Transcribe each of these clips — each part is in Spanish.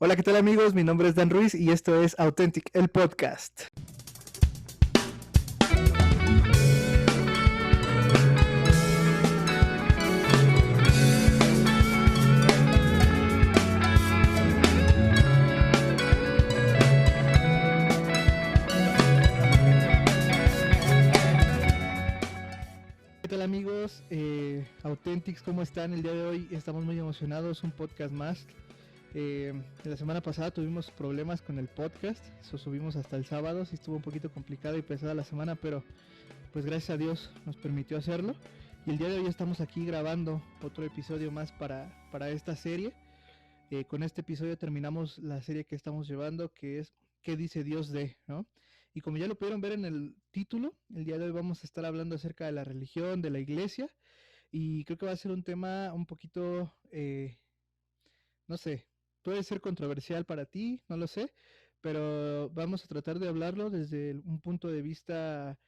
Hola, ¿qué tal amigos? Mi nombre es Dan Ruiz y esto es Authentic, el podcast. ¿Qué tal amigos? Authentics, ¿cómo están? El día de hoy estamos muy emocionados, un podcast más. La semana pasada tuvimos problemas con el podcast, eso subimos hasta el sábado, sí estuvo un poquito complicado y pesada la semana, pero pues gracias a Dios nos permitió hacerlo. Y el día de hoy estamos aquí grabando otro episodio más para esta serie. Con este episodio terminamos la serie que estamos llevando, que es ¿Qué dice Dios de? ¿No? Y como ya lo pudieron ver en el título, el día de hoy vamos a estar hablando acerca de la religión, de la iglesia, y creo que va a ser un tema un poquito, no sé, puede ser controversial para ti, no lo sé, pero vamos a tratar de hablarlo desde un punto de vista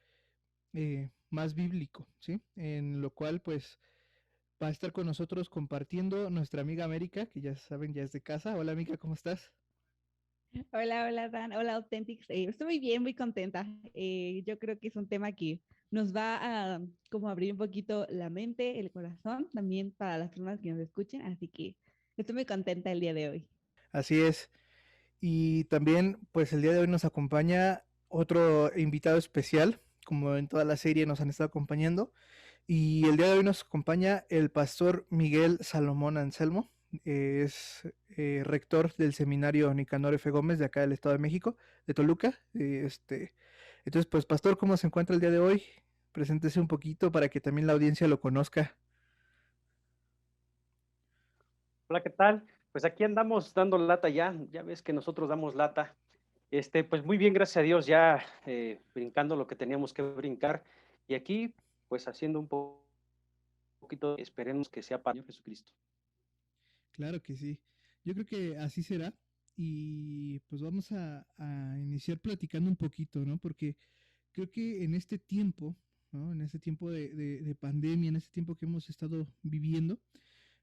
más bíblico, ¿sí? En lo cual, pues, va a estar con nosotros compartiendo nuestra amiga América, que ya saben, ya es de casa. Hola, amiga, ¿cómo estás? Hola, Dan. Hola, Authentics. Estoy muy bien, muy contenta. Yo creo que es un tema que nos va a como abrir un poquito la mente, el corazón, también para las personas que nos escuchen. Así que estoy muy contenta el día de hoy. Así es. Y también, pues el día de hoy nos acompaña otro invitado especial, como en toda la serie nos han estado acompañando. Y el día de hoy nos acompaña el pastor Miguel Salomón Anselmo. Es rector del seminario Nicanor F. Gómez de acá del Estado de México, de Toluca. Entonces, pues, pastor, ¿cómo se encuentra el día de hoy? Preséntese un poquito para que también la audiencia lo conozca. Hola, ¿qué tal? Pues aquí andamos dando lata ya ves que nosotros damos lata. Pues muy bien, gracias a Dios, ya brincando lo que teníamos que brincar. Y aquí, pues haciendo un poquito, esperemos que sea para Jesucristo. Claro que sí. Yo creo que así será. Y pues vamos a iniciar platicando un poquito, ¿no? Porque creo que en este tiempo, ¿no? En este tiempo de pandemia, en este tiempo que hemos estado viviendo,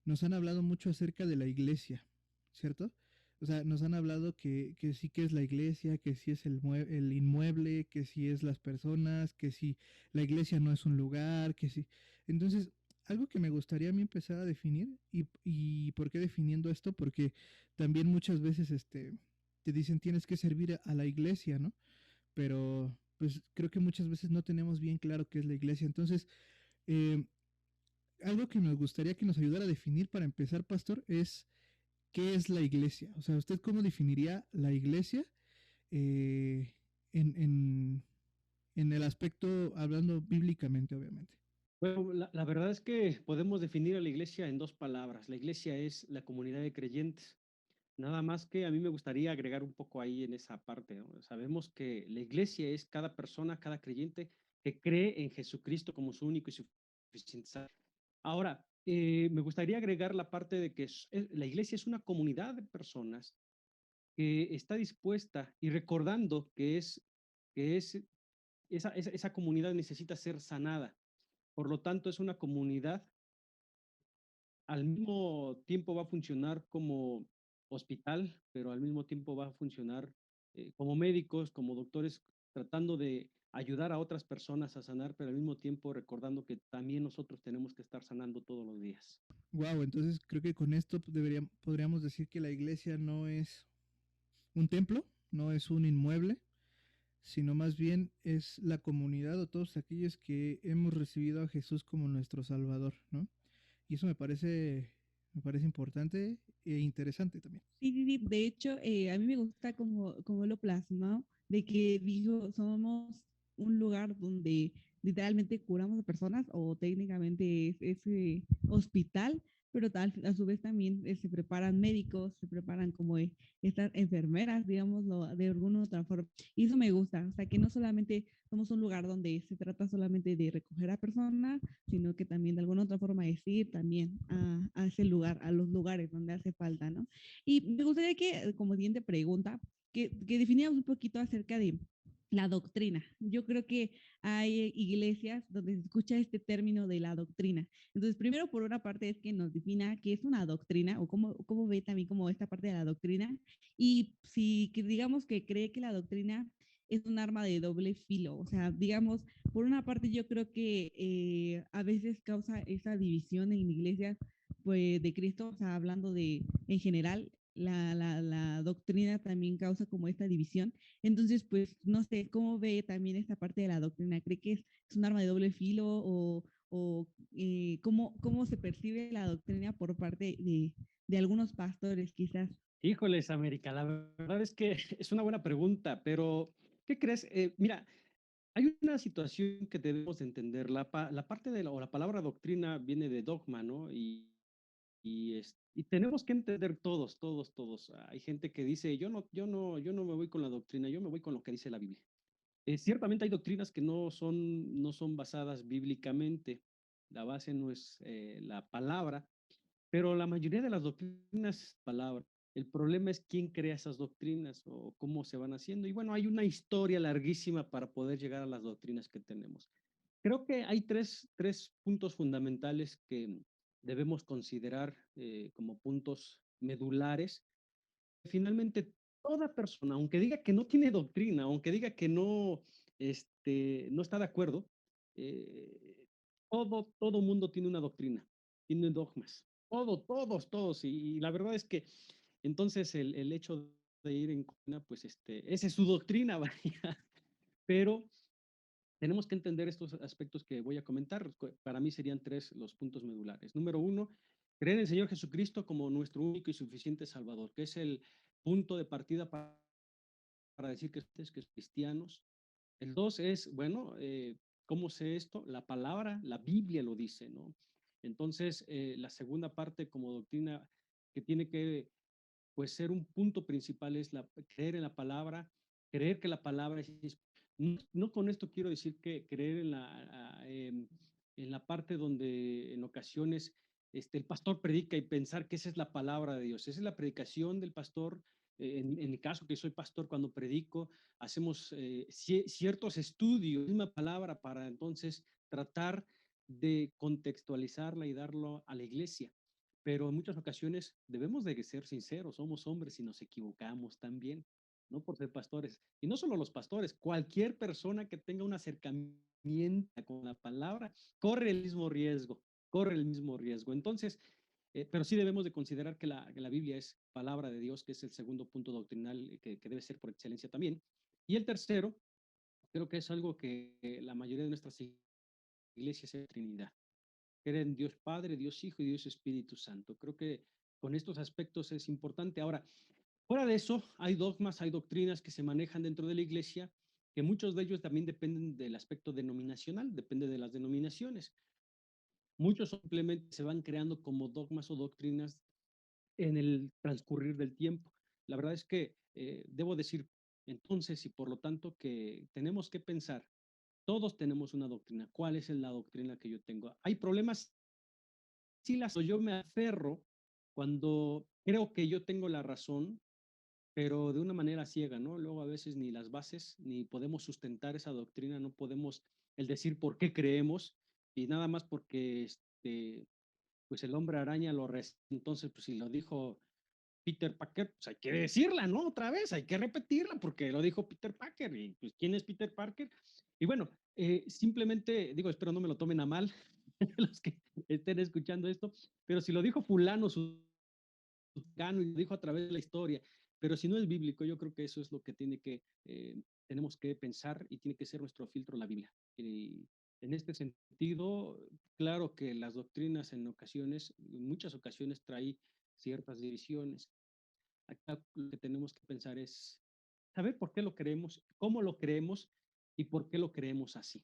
nos han hablado mucho acerca de la iglesia, ¿cierto? O sea, nos han hablado que sí que es la iglesia, que sí es el inmueble, que sí es las personas, que sí la iglesia no es un lugar, que sí. Entonces, algo que me gustaría a mí empezar a definir, y ¿por qué definiendo esto? Porque también muchas veces te dicen tienes que servir a la iglesia, ¿no? Pero pues creo que muchas veces no tenemos bien claro qué es la iglesia. Entonces, eh, algo que nos gustaría que nos ayudara a definir para empezar, pastor, es qué es la iglesia. O sea, ¿usted cómo definiría la iglesia eh, en, en, en el aspecto, hablando bíblicamente, obviamente? Bueno, la verdad es que podemos definir a la iglesia en dos palabras. La iglesia es la comunidad de creyentes. Nada más que a mí me gustaría agregar un poco ahí en esa parte, ¿no? Sabemos que la iglesia es cada persona, cada creyente que cree en Jesucristo como su único y suficiente Salvador. Ahora, me gustaría agregar la parte de que la iglesia es una comunidad de personas que está dispuesta y recordando que esa comunidad necesita ser sanada. Por lo tanto, es una comunidad, al mismo tiempo va a funcionar como hospital, pero al mismo tiempo va a funcionar como médicos, como doctores, tratando de ayudar a otras personas a sanar, pero al mismo tiempo recordando que también nosotros tenemos que estar sanando todos los días. Wow, entonces creo que con esto podríamos decir que la iglesia no es un templo, no es un inmueble, sino más bien es la comunidad o todos aquellos que hemos recibido a Jesús como nuestro Salvador, ¿no? Y eso me parece importante e interesante también. Sí, sí, sí. De hecho, a mí me gusta como lo plasmado, de que dijo, somos un lugar donde literalmente curamos a personas o técnicamente es ese hospital, pero tal, a su vez también se preparan médicos, se preparan como estas enfermeras, digámoslo, de alguna otra forma. Y eso me gusta, o sea, que no solamente somos un lugar donde se trata solamente de recoger a personas, sino que también de alguna otra forma decir también a ese lugar, a los lugares donde hace falta, ¿no? Y me gustaría que, como siguiente pregunta, que definiéramos un poquito acerca de la doctrina. Yo creo que hay iglesias donde se escucha este término de la doctrina. Entonces, primero, por una parte, es que nos defina qué es una doctrina o cómo ve también como esta parte de la doctrina. Y si digamos que cree que la doctrina es un arma de doble filo, o sea, digamos, por una parte yo creo que a veces causa esa división en iglesias pues, de Cristo, o sea, hablando de en general, la doctrina también causa como esta división. Entonces, pues, no sé, ¿cómo ve también esta parte de la doctrina? ¿Cree que es un arma de doble filo o cómo se percibe la doctrina por parte de algunos pastores, quizás? Híjoles, América, la verdad es que es una buena pregunta, pero ¿qué crees? Mira, hay una situación que debemos de entender. La parte de o la palabra doctrina viene de dogma, ¿no? Y tenemos que entender todos, todos, todos. Hay gente que dice, yo no me voy con la doctrina, yo me voy con lo que dice la Biblia. Ciertamente hay doctrinas que no son basadas bíblicamente. La base no es la palabra, pero la mayoría de las doctrinas, palabra. El problema es quién crea esas doctrinas o cómo se van haciendo. Y bueno, hay una historia larguísima para poder llegar a las doctrinas que tenemos. Creo que hay tres puntos fundamentales que debemos considerar como puntos medulares. Finalmente, toda persona, aunque diga que no tiene doctrina, aunque diga que no está de acuerdo, eh, todo mundo tiene una doctrina, tiene dogmas. Todos. Y la verdad es que entonces el hecho de ir en contra, pues esa es su doctrina, vaya. Pero tenemos que entender estos aspectos que voy a comentar. Para mí serían tres los puntos medulares. Número uno, creer en el Señor Jesucristo como nuestro único y suficiente Salvador, que es el punto de partida para decir que es cristianos. El dos es, bueno, ¿cómo sé esto? La palabra, la Biblia lo dice, ¿no? Entonces, la segunda parte como doctrina que tiene que pues ser un punto principal es creer en la palabra, creer que la palabra es. No con esto quiero decir que creer en la parte donde en ocasiones el pastor predica y pensar que esa es la palabra de Dios. Esa es la predicación del pastor. En el caso que soy pastor, cuando predico, hacemos ciertos estudios, misma palabra, para entonces tratar de contextualizarla y darlo a la iglesia. Pero en muchas ocasiones debemos de ser sinceros, somos hombres y nos equivocamos también, no por ser pastores. Y no solo los pastores, cualquier persona que tenga un acercamiento con la palabra corre el mismo riesgo, corre el mismo riesgo. Entonces, pero sí debemos de considerar que la Biblia es palabra de Dios, que es el segundo punto doctrinal que debe ser por excelencia también. Y el tercero, creo que es algo que la mayoría de nuestras iglesias es la Trinidad. Creer en Dios Padre, Dios Hijo y Dios Espíritu Santo. Creo que con estos aspectos es importante. Ahora, fuera de eso, hay dogmas, hay doctrinas que se manejan dentro de la iglesia, que muchos de ellos también dependen del aspecto denominacional, depende de las denominaciones. Muchos simplemente se van creando como dogmas o doctrinas en el transcurrir del tiempo. La verdad es que debo decir entonces y por lo tanto que tenemos que pensar, todos tenemos una doctrina. ¿Cuál es la doctrina que yo tengo? Hay problemas, sí, yo me aferro cuando creo que yo tengo la razón, pero de una manera ciega, ¿no? Luego a veces ni las bases, ni podemos sustentar esa doctrina, no podemos el decir por qué creemos y nada más porque pues el hombre araña entonces pues si lo dijo Peter Parker, pues hay que decirla, ¿no? Otra vez, hay que repetirla porque lo dijo Peter Parker y pues ¿quién es Peter Parker? Y bueno, simplemente digo, espero no me lo tomen a mal los que estén escuchando esto, pero si lo dijo fulano, y lo dijo a través de la historia, pero si no es bíblico, yo creo que eso es lo que tenemos que pensar y tiene que ser nuestro filtro la Biblia. Y en este sentido, claro que las doctrinas en muchas ocasiones trae ciertas divisiones. Acá lo que tenemos que pensar es saber por qué lo creemos, cómo lo creemos y por qué lo creemos así.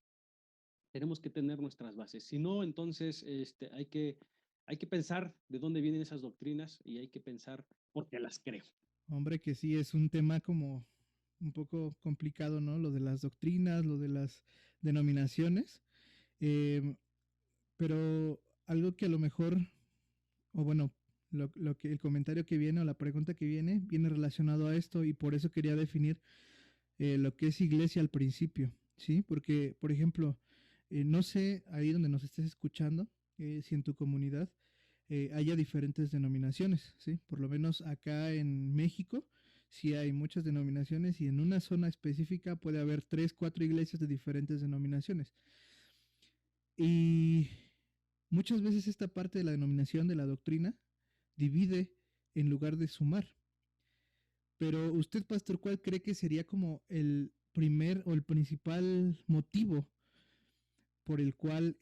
Tenemos que tener nuestras bases. Si no, entonces hay que pensar de dónde vienen esas doctrinas y hay que pensar por qué las creo. Hombre, que sí, es un tema como un poco complicado, ¿no? Lo de las doctrinas, lo de las denominaciones. Pero algo que a lo mejor, o bueno, el comentario que viene o la pregunta que viene relacionado a esto y por eso quería definir lo que es iglesia al principio, ¿sí? Porque, por ejemplo, no sé, ahí donde nos estés escuchando, si en tu comunidad haya diferentes denominaciones, ¿sí? Por lo menos acá en México sí hay muchas denominaciones y en una zona específica puede haber 3, 4 iglesias de diferentes denominaciones. Y muchas veces esta parte de la denominación de la doctrina divide en lugar de sumar. Pero usted, pastor, ¿cuál cree que sería como el primer o el principal motivo por el cual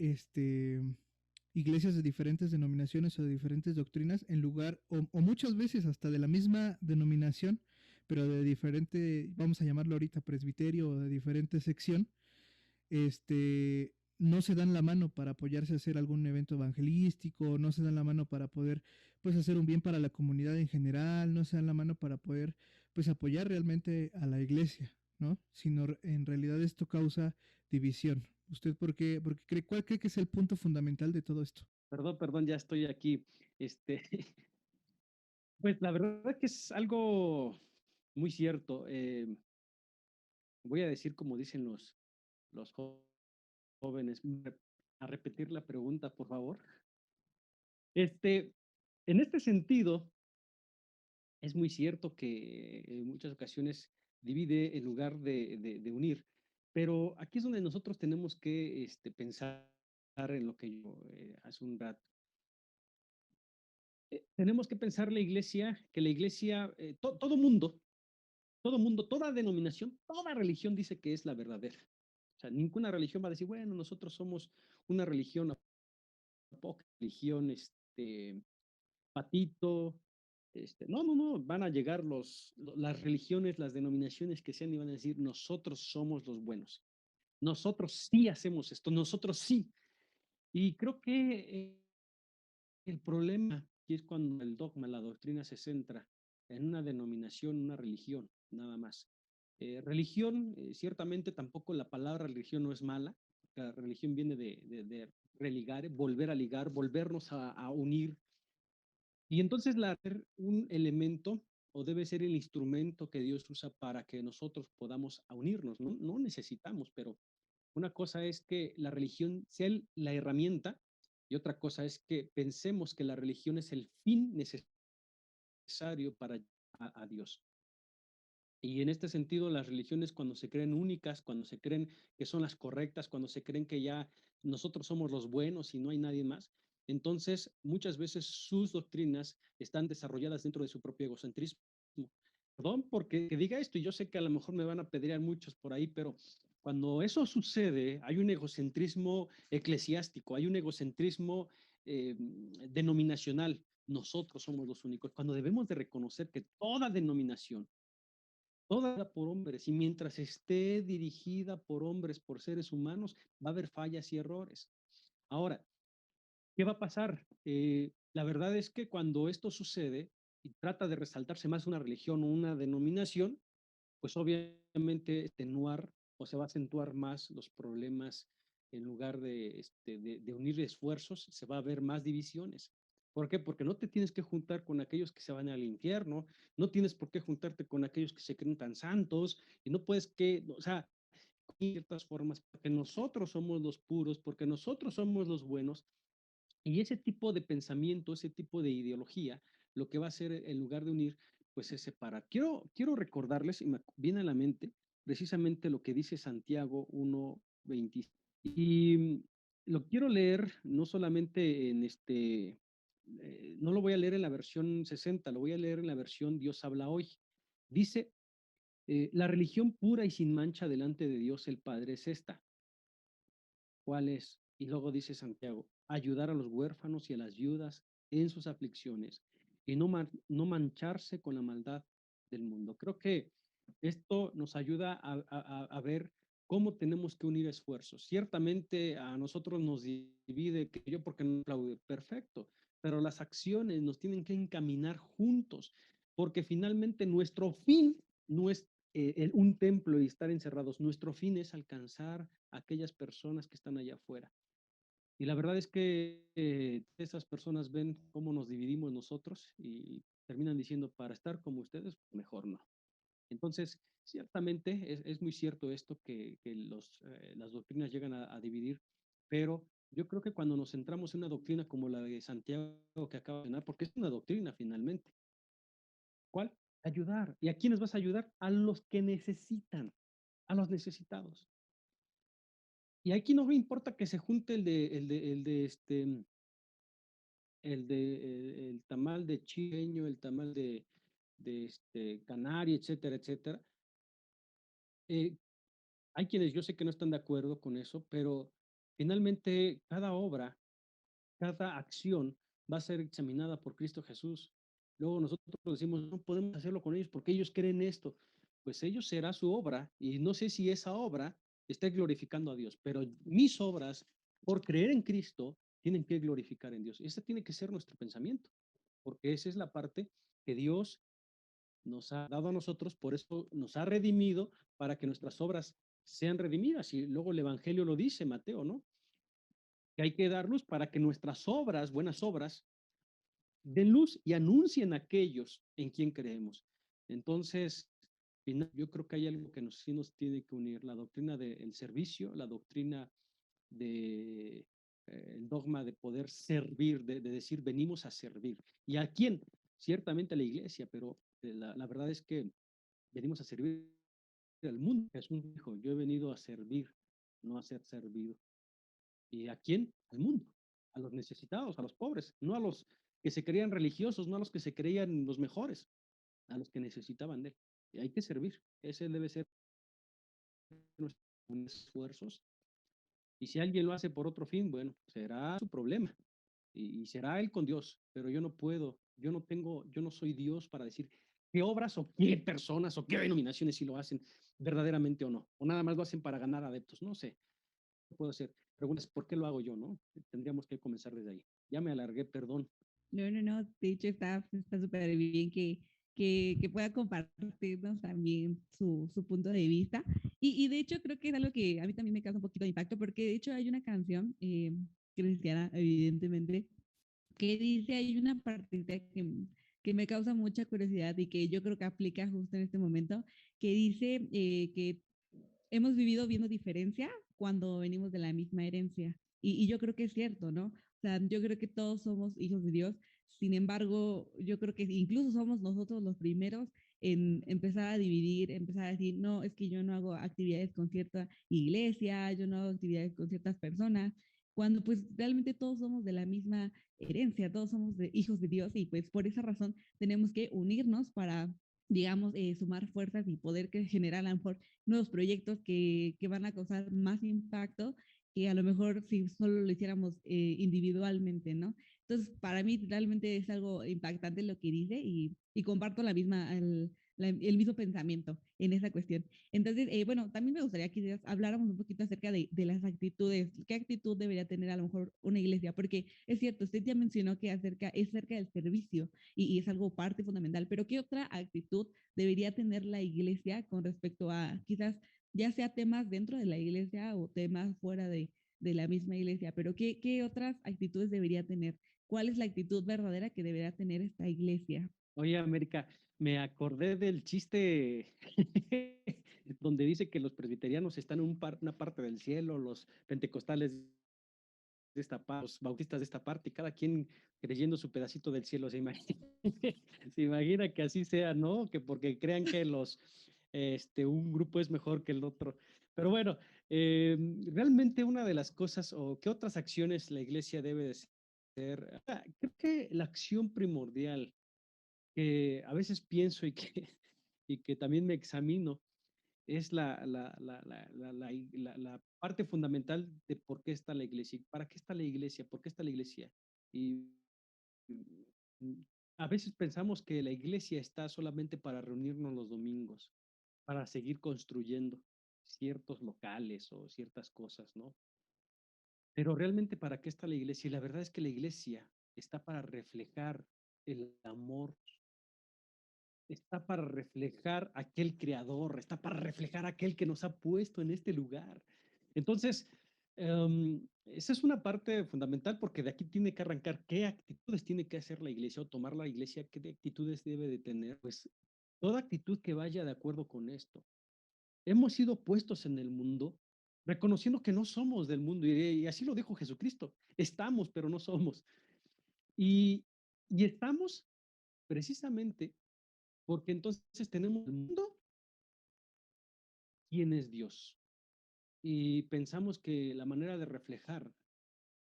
iglesias de diferentes denominaciones o de diferentes doctrinas, en lugar, o muchas veces hasta de la misma denominación, pero de diferente, vamos a llamarlo ahorita presbiterio o de diferente sección, no se dan la mano para apoyarse a hacer algún evento evangelístico, no se dan la mano para poder pues hacer un bien para la comunidad en general, no se dan la mano para poder pues apoyar realmente a la iglesia, ¿no? Sino en realidad esto causa división. ¿Usted por qué cree, cuál cree que es el punto fundamental de todo esto? Perdón, ya estoy aquí. Este, pues la verdad es que es algo muy cierto. Voy a decir como dicen los jóvenes, a repetir la pregunta, por favor. En este sentido, es muy cierto que en muchas ocasiones divide en lugar de unir, pero aquí es donde nosotros tenemos que pensar en lo que yo hace un rato. Tenemos que pensar que la iglesia, todo mundo, toda denominación, toda religión dice que es la verdadera. O sea, ninguna religión va a decir, bueno, nosotros somos una religión religión, patito, no, van a llegar las religiones, las denominaciones que sean y van a decir, nosotros somos los buenos, nosotros sí hacemos esto, nosotros sí. Y creo que el problema aquí es cuando el dogma, la doctrina se centra en una denominación, una religión, nada más. Religión, ciertamente tampoco la palabra religión no es mala, la religión viene de religar, volver a ligar, volvernos a unir. Y entonces un elemento o debe ser el instrumento que Dios usa para que nosotros podamos unirnos. No, no necesitamos, pero una cosa es que la religión sea la herramienta y otra cosa es que pensemos que la religión es el fin necesario para a Dios. Y en este sentido, las religiones cuando se creen únicas, cuando se creen que son las correctas, cuando se creen que ya nosotros somos los buenos y no hay nadie más, entonces muchas veces sus doctrinas están desarrolladas dentro de su propio egocentrismo. Perdón porque que diga esto, y yo sé que a lo mejor me van a pedir muchos por ahí, pero cuando eso sucede, hay un egocentrismo eclesiástico, hay un egocentrismo denominacional. Nosotros somos los únicos, cuando debemos de reconocer que toda denominación, toda por hombres, y mientras esté dirigida por hombres, por seres humanos, va a haber fallas y errores. Ahora, ¿qué va a pasar? La verdad es que cuando esto sucede y trata de resaltarse más una religión o una denominación, pues obviamente extenuar o se va a acentuar más los problemas en lugar de unir esfuerzos, se va a ver más divisiones. ¿Por qué? Porque no te tienes que juntar con aquellos que se van al infierno, no tienes por qué juntarte con aquellos que se creen tan santos, y no puedes que, o sea, de ciertas formas, porque nosotros somos los puros, porque nosotros somos los buenos, y ese tipo de pensamiento, ese tipo de ideología, lo que va a hacer en lugar de unir, pues es separar. Quiero recordarles, y me viene a la mente, precisamente lo que dice Santiago 1:20. Y lo quiero leer no solamente no lo voy a leer en la versión 60, lo voy a leer en la versión Dios habla hoy. Dice, la religión pura y sin mancha delante de Dios el Padre es esta. ¿Cuál es? Y luego dice Santiago, ayudar a los huérfanos y a las viudas en sus aflicciones y no mancharse con la maldad del mundo. Creo que esto nos ayuda a ver cómo tenemos que unir esfuerzos. Ciertamente a nosotros nos divide, que yo porque no aplaude, perfecto, pero las acciones nos tienen que encaminar juntos, porque finalmente nuestro fin no es un templo y estar encerrados. Nuestro fin es alcanzar a aquellas personas que están allá afuera. Y la verdad es que esas personas ven cómo nos dividimos nosotros y terminan diciendo, para estar como ustedes, mejor no. Entonces, ciertamente es muy cierto esto que las doctrinas llegan a dividir, pero yo creo que cuando nos centramos en una doctrina como la de Santiago que acaba de mencionar, porque es una doctrina finalmente, ¿cuál? Ayudar. ¿Y a quiénes vas a ayudar? A los que necesitan, a los necesitados. Y aquí no me importa que se junte el tamal de chileño, el tamal de canario, etcétera, etcétera. Eh, Hay quienes yo sé que no están de acuerdo con eso, pero finalmente cada obra, cada acción va a ser examinada por Cristo Jesús. Luego nosotros decimos, no podemos hacerlo con ellos porque ellos creen esto. Pues ellos será su obra y no sé si esa obra está glorificando a Dios, pero mis obras, por creer en Cristo, tienen que glorificar en Dios. Ese tiene que ser nuestro pensamiento, porque esa es la parte que Dios nos ha dado a nosotros, por eso nos ha redimido para que nuestras obras sean redimidas. Y luego el Evangelio lo dice, Mateo, ¿no? Que hay que dar luz para que nuestras obras, buenas obras, den luz y anuncien a aquellos en quien creemos. Entonces, yo creo que hay algo que sí nos tiene que unir, la doctrina del servicio, la doctrina de el dogma de poder servir, de decir venimos a servir. ¿Y a quién? Ciertamente a la iglesia, pero la verdad es que venimos a servir al mundo. Jesús dijo, yo he venido a servir, no a ser servido. ¿Y a quién? Al mundo, a los necesitados, a los pobres, no a los que se creían religiosos, no a los que se creían los mejores, a los que necesitaban de él. Y hay que servir. Ese debe ser nuestros esfuerzos. Y si alguien lo hace por otro fin, bueno, será su problema. Y será él con Dios. Pero yo no puedo, yo no soy Dios para decir qué obras o qué personas o qué denominaciones si lo hacen verdaderamente o no. O nada más lo hacen para ganar adeptos. No sé. ¿Qué puedo hacer? Preguntas, ¿por qué lo hago yo, no? Tendríamos que comenzar desde ahí. Ya me alargué, perdón. No, no, no. De hecho, está súper bien que pueda compartirnos también su punto de vista. Y de hecho, creo que es algo que a mí también me causa un poquito de impacto, porque de hecho hay una canción cristiana, evidentemente, que dice, hay una partita que me causa mucha curiosidad y que yo creo que aplica justo en este momento, que dice que hemos vivido viendo diferencia cuando venimos de la misma herencia. Y yo creo que es cierto, ¿no? O sea, yo creo que todos somos hijos de Dios. Sin embargo, yo creo que incluso somos nosotros los primeros en empezar a dividir, empezar a decir, no, es que yo no hago actividades con cierta iglesia, yo no hago actividades con ciertas personas, cuando pues realmente todos somos de la misma herencia, todos somos hijos de Dios y pues por esa razón tenemos que unirnos para, digamos, sumar fuerzas y poder generar a lo mejor nuevos proyectos que van a causar más impacto que a lo mejor si solo lo hiciéramos individualmente, ¿no? Entonces, para mí realmente es algo impactante lo que dice y comparto el mismo pensamiento en esa cuestión. Entonces, bueno, también me gustaría que habláramos un poquito acerca de las actitudes, qué actitud debería tener a lo mejor una iglesia, porque es cierto, usted ya mencionó que es acerca del servicio y es algo parte fundamental, pero ¿qué otra actitud debería tener la iglesia con respecto a quizás ya sea temas dentro de la iglesia o temas fuera de la misma iglesia? Pero ¿qué otras actitudes debería tener? ¿Cuál es la actitud verdadera que debería tener esta iglesia? Oye, América, me acordé del chiste donde dice que los presbiterianos están en una parte del cielo, los pentecostales de esta parte, los bautistas de esta parte, y cada quien creyendo su pedacito del cielo. Se imagina que así sea, ¿no? Que porque crean que un grupo es mejor que el otro. Pero bueno, realmente una de las cosas, o qué otras acciones la iglesia debe de hacer, creo que la acción primordial que a veces pienso y que, y que también me examino es la parte fundamental de por qué está la iglesia. ¿Para qué está la iglesia? ¿Por qué está la iglesia? Y mm, a veces pensamos que la iglesia está solamente para reunirnos los domingos, para seguir construyendo ciertos locales o ciertas cosas, ¿no? Pero realmente, ¿para qué está la iglesia? Y la verdad es que la iglesia está para reflejar el amor, está para reflejar aquel creador, está para reflejar aquel que nos ha puesto en este lugar. Entonces, esa es una parte fundamental porque de aquí tiene que arrancar qué actitudes tiene que hacer la iglesia o tomar la iglesia, qué actitudes debe de tener. Pues toda actitud que vaya de acuerdo con esto. Hemos sido puestos en el mundo, reconociendo que no somos del mundo, y así lo dijo Jesucristo. Estamos, pero no somos. Y, y estamos precisamente porque entonces tenemos el mundo, quién es Dios. Y pensamos que la manera de reflejar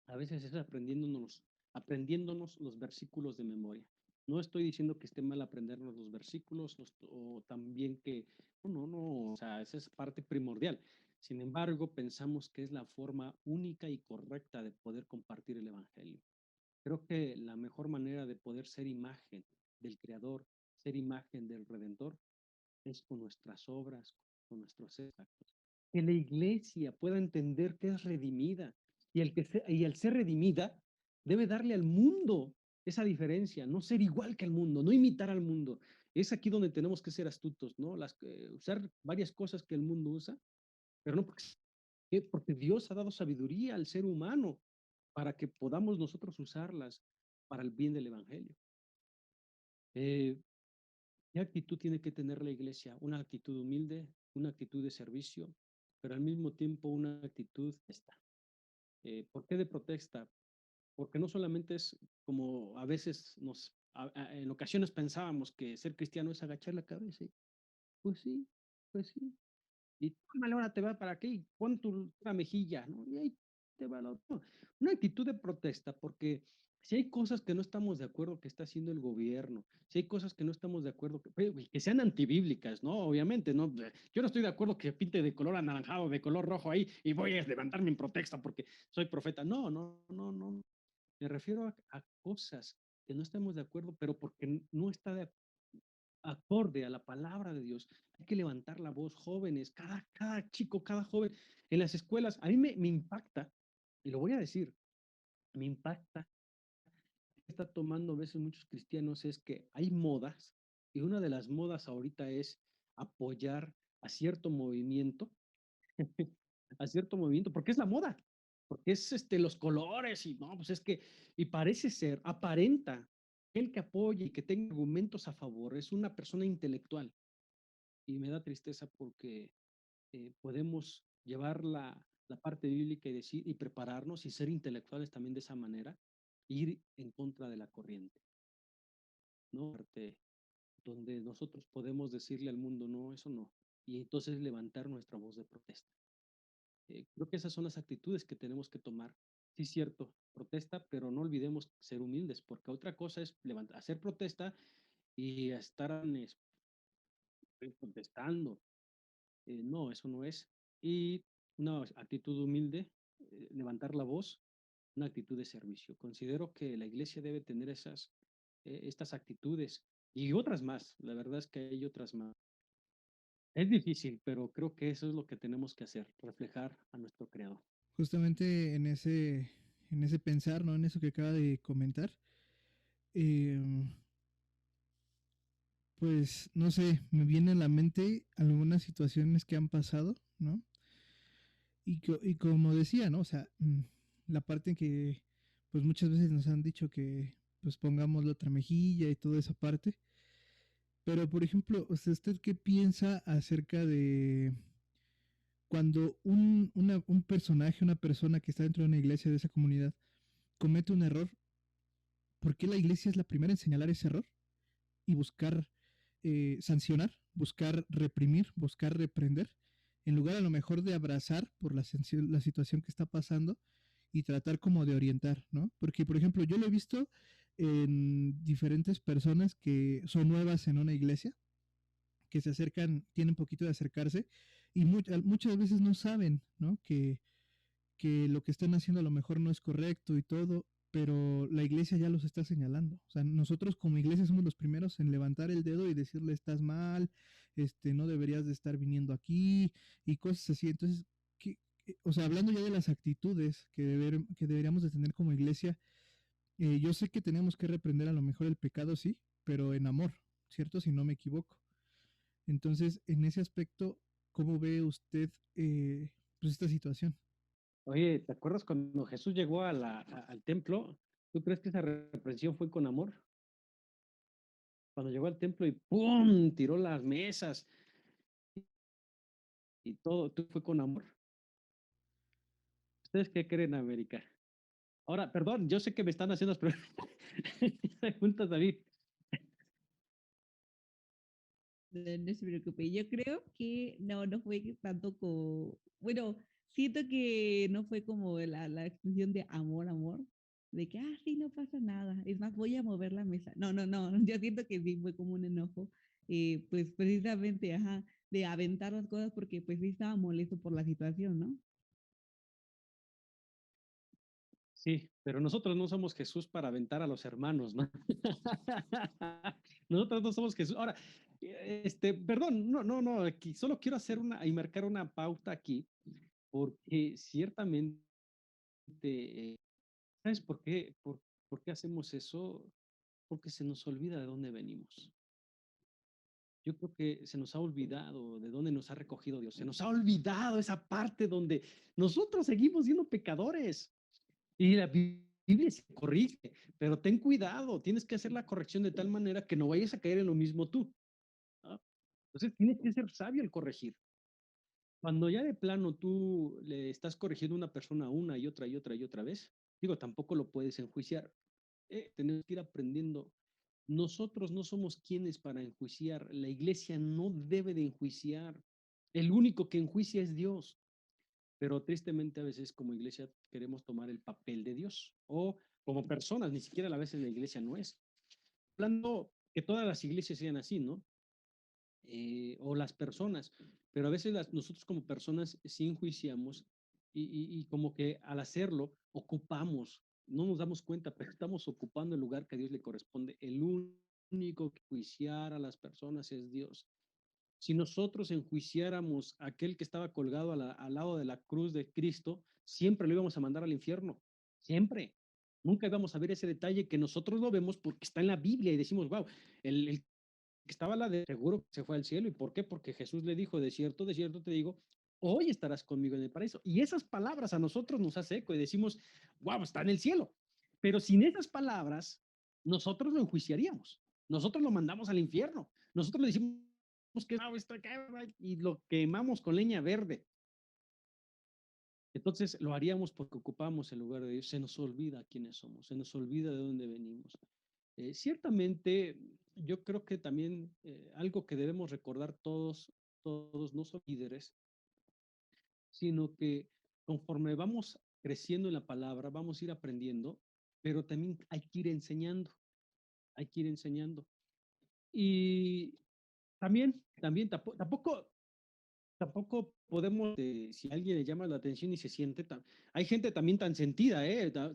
a veces es aprendiéndonos los versículos de memoria. No estoy diciendo que esté mal aprendernos los versículos o también que, no, o sea, esa es parte primordial. Sin embargo, pensamos que es la forma única y correcta de poder compartir el Evangelio. Creo que la mejor manera de poder ser imagen del Creador, ser imagen del Redentor, es con nuestras obras, con nuestros actos. Que la iglesia pueda entender que es redimida y al ser redimida debe darle al mundo esa diferencia, no ser igual que el mundo, no imitar al mundo. Es aquí donde tenemos que ser astutos, ¿no? Usar varias cosas que el mundo usa, pero no porque Dios ha dado sabiduría al ser humano para que podamos nosotros usarlas para el bien del Evangelio. Eh, ¿Qué actitud tiene que tener la iglesia? Una actitud humilde, una actitud de servicio, pero al mismo tiempo una actitud esta. ¿Por qué de protesta? Porque no solamente es como a veces en ocasiones pensábamos que ser cristiano es agachar la cabeza. Pues sí, pues sí. Y tómale, ahora te va para aquí, pon la mejilla, ¿no? Y ahí te va la otra. Una actitud de protesta, porque si hay cosas que no estamos de acuerdo que está haciendo el gobierno, si hay cosas que no estamos de acuerdo que sean antibíblicas, ¿no? Obviamente, ¿no? Yo no estoy de acuerdo que pinte de color anaranjado, de color rojo ahí y voy a levantarme en protesta porque soy profeta. No, no, no, no. Me refiero a cosas que no estamos de acuerdo, pero porque no está acorde a la palabra de Dios. Hay que levantar la voz, jóvenes, cada chico, cada joven en las escuelas. A mí me impacta, y lo voy a decir, me impacta que está tomando a veces muchos cristianos es que hay modas, y una de las modas ahorita es apoyar a cierto movimiento, a cierto movimiento, porque es la moda, porque es los colores, y no, pues es que, y parece ser, aparenta, el que apoye y que tenga argumentos a favor es una persona intelectual. Y me da tristeza porque podemos llevar la parte bíblica y decir y prepararnos y ser intelectuales también de esa manera, ir en contra de la corriente, ¿no? Donde nosotros podemos decirle al mundo, no, eso no, y entonces levantar nuestra voz de protesta. Creo que esas son las actitudes que tenemos que tomar. Sí, cierto, protesta, pero no olvidemos ser humildes, porque otra cosa es hacer protesta y estar protestando. No, eso no es. Y una actitud humilde, levantar la voz, una actitud de servicio. Considero que la iglesia debe tener estas actitudes y otras más. La verdad es que hay otras más. Es difícil, pero creo que eso es lo que tenemos que hacer, reflejar a nuestro Creador. Justamente en ese pensar, ¿no? En eso que acaba de comentar, eh, pues no sé, me viene a la mente algunas situaciones que han pasado, ¿no? Y como decía, ¿no? O sea, la parte en que pues muchas veces nos han dicho que pues pongamos la otra mejilla y toda esa parte. Pero por ejemplo, o sea, ¿usted qué piensa acerca de cuando un personaje, una persona que está dentro de una iglesia de esa comunidad comete un error? ¿Por qué la iglesia es la primera en señalar ese error y buscar sancionar, buscar reprimir, buscar reprender, en lugar a lo mejor de abrazar por la situación que está pasando y tratar como de orientar, ¿no? Porque, por ejemplo, yo lo he visto en diferentes personas que son nuevas en una iglesia, que se acercan, tienen poquito de acercarse y muchas veces no saben, ¿no? Que lo que están haciendo a lo mejor no es correcto y todo, pero la iglesia ya los está señalando. O sea, nosotros como iglesia somos los primeros en levantar el dedo y decirle estás mal, no deberías de estar viniendo aquí y cosas así. Entonces, o sea, hablando ya de las actitudes que deberíamos de tener como iglesia, yo sé que tenemos que reprender a lo mejor el pecado, sí, pero en amor, ¿cierto? Si no me equivoco. Entonces, en ese aspecto, ¿cómo ve usted pues esta situación? Oye, ¿te acuerdas cuando Jesús llegó al templo? ¿Tú crees que esa reprensión fue con amor? cuando llegó al templo y ¡pum! Tiró las mesas y todo fue con amor. ¿Ustedes qué creen, América? Ahora, perdón, yo sé que me están haciendo las preguntas, David. No se preocupe. Yo creo que no fue tanto como, bueno, siento que no fue como la expresión de amor, amor, de que, sí, no pasa nada. Es más, voy a mover la mesa. No. Yo siento que sí fue como un enojo, pues precisamente, ajá, de aventar las cosas porque pues sí estaba molesto por la situación, ¿no? Sí, pero nosotros no somos Jesús para aventar a los hermanos, ¿no? Nosotros no somos Jesús. Ahora, perdón, no, aquí solo quiero hacer y marcar una pauta aquí, porque ciertamente, ¿sabes por qué? ¿Por qué hacemos eso? Porque se nos olvida de dónde venimos. Yo creo que se nos ha olvidado de dónde nos ha recogido Dios. Se nos ha olvidado esa parte donde nosotros seguimos siendo pecadores. Y la Biblia se corrige, pero ten cuidado, tienes que hacer la corrección de tal manera que no vayas a caer en lo mismo tú. ¿No? Entonces tienes que ser sabio al corregir. Cuando ya de plano tú le estás corrigiendo a una persona una y otra vez, digo, tampoco lo puedes enjuiciar. Tenemos que ir aprendiendo. Nosotros no somos quienes para enjuiciar. La iglesia no debe de enjuiciar. El único que enjuicia es Dios. Pero tristemente a veces como iglesia queremos tomar el papel de Dios o como personas, ni siquiera a veces la iglesia no es. Hablando que todas las iglesias sean así, ¿no? O las personas, pero a veces nosotros como personas sí enjuiciamos y como que al hacerlo ocupamos, no nos damos cuenta, pero estamos ocupando el lugar que a Dios le corresponde. El único que enjuiciar a las personas es Dios. Si nosotros enjuiciáramos a aquel que estaba colgado al lado de la cruz de Cristo, siempre lo íbamos a mandar al infierno, siempre. Nunca íbamos a ver ese detalle que nosotros lo vemos porque está en la Biblia y decimos, wow, el que estaba al lado de seguro que se fue al cielo. ¿Y por qué? Porque Jesús le dijo, de cierto te digo, hoy estarás conmigo en el paraíso. Y esas palabras a nosotros nos hace eco y decimos, wow, está en el cielo. Pero sin esas palabras, nosotros lo enjuiciaríamos. Nosotros lo mandamos al infierno. Nosotros le decimos que no, está acá y lo quemamos con leña verde. Entonces lo haríamos porque ocupamos el lugar de Dios. Se nos olvida quiénes somos, se nos olvida de dónde venimos. Ciertamente, yo creo que también algo que debemos recordar todos, no solo líderes, sino que conforme vamos creciendo en la palabra, vamos a ir aprendiendo, pero también hay que ir enseñando, hay que ir enseñando. Y también tampoco podemos, si alguien le llama la atención y se siente, hay gente también tan sentida,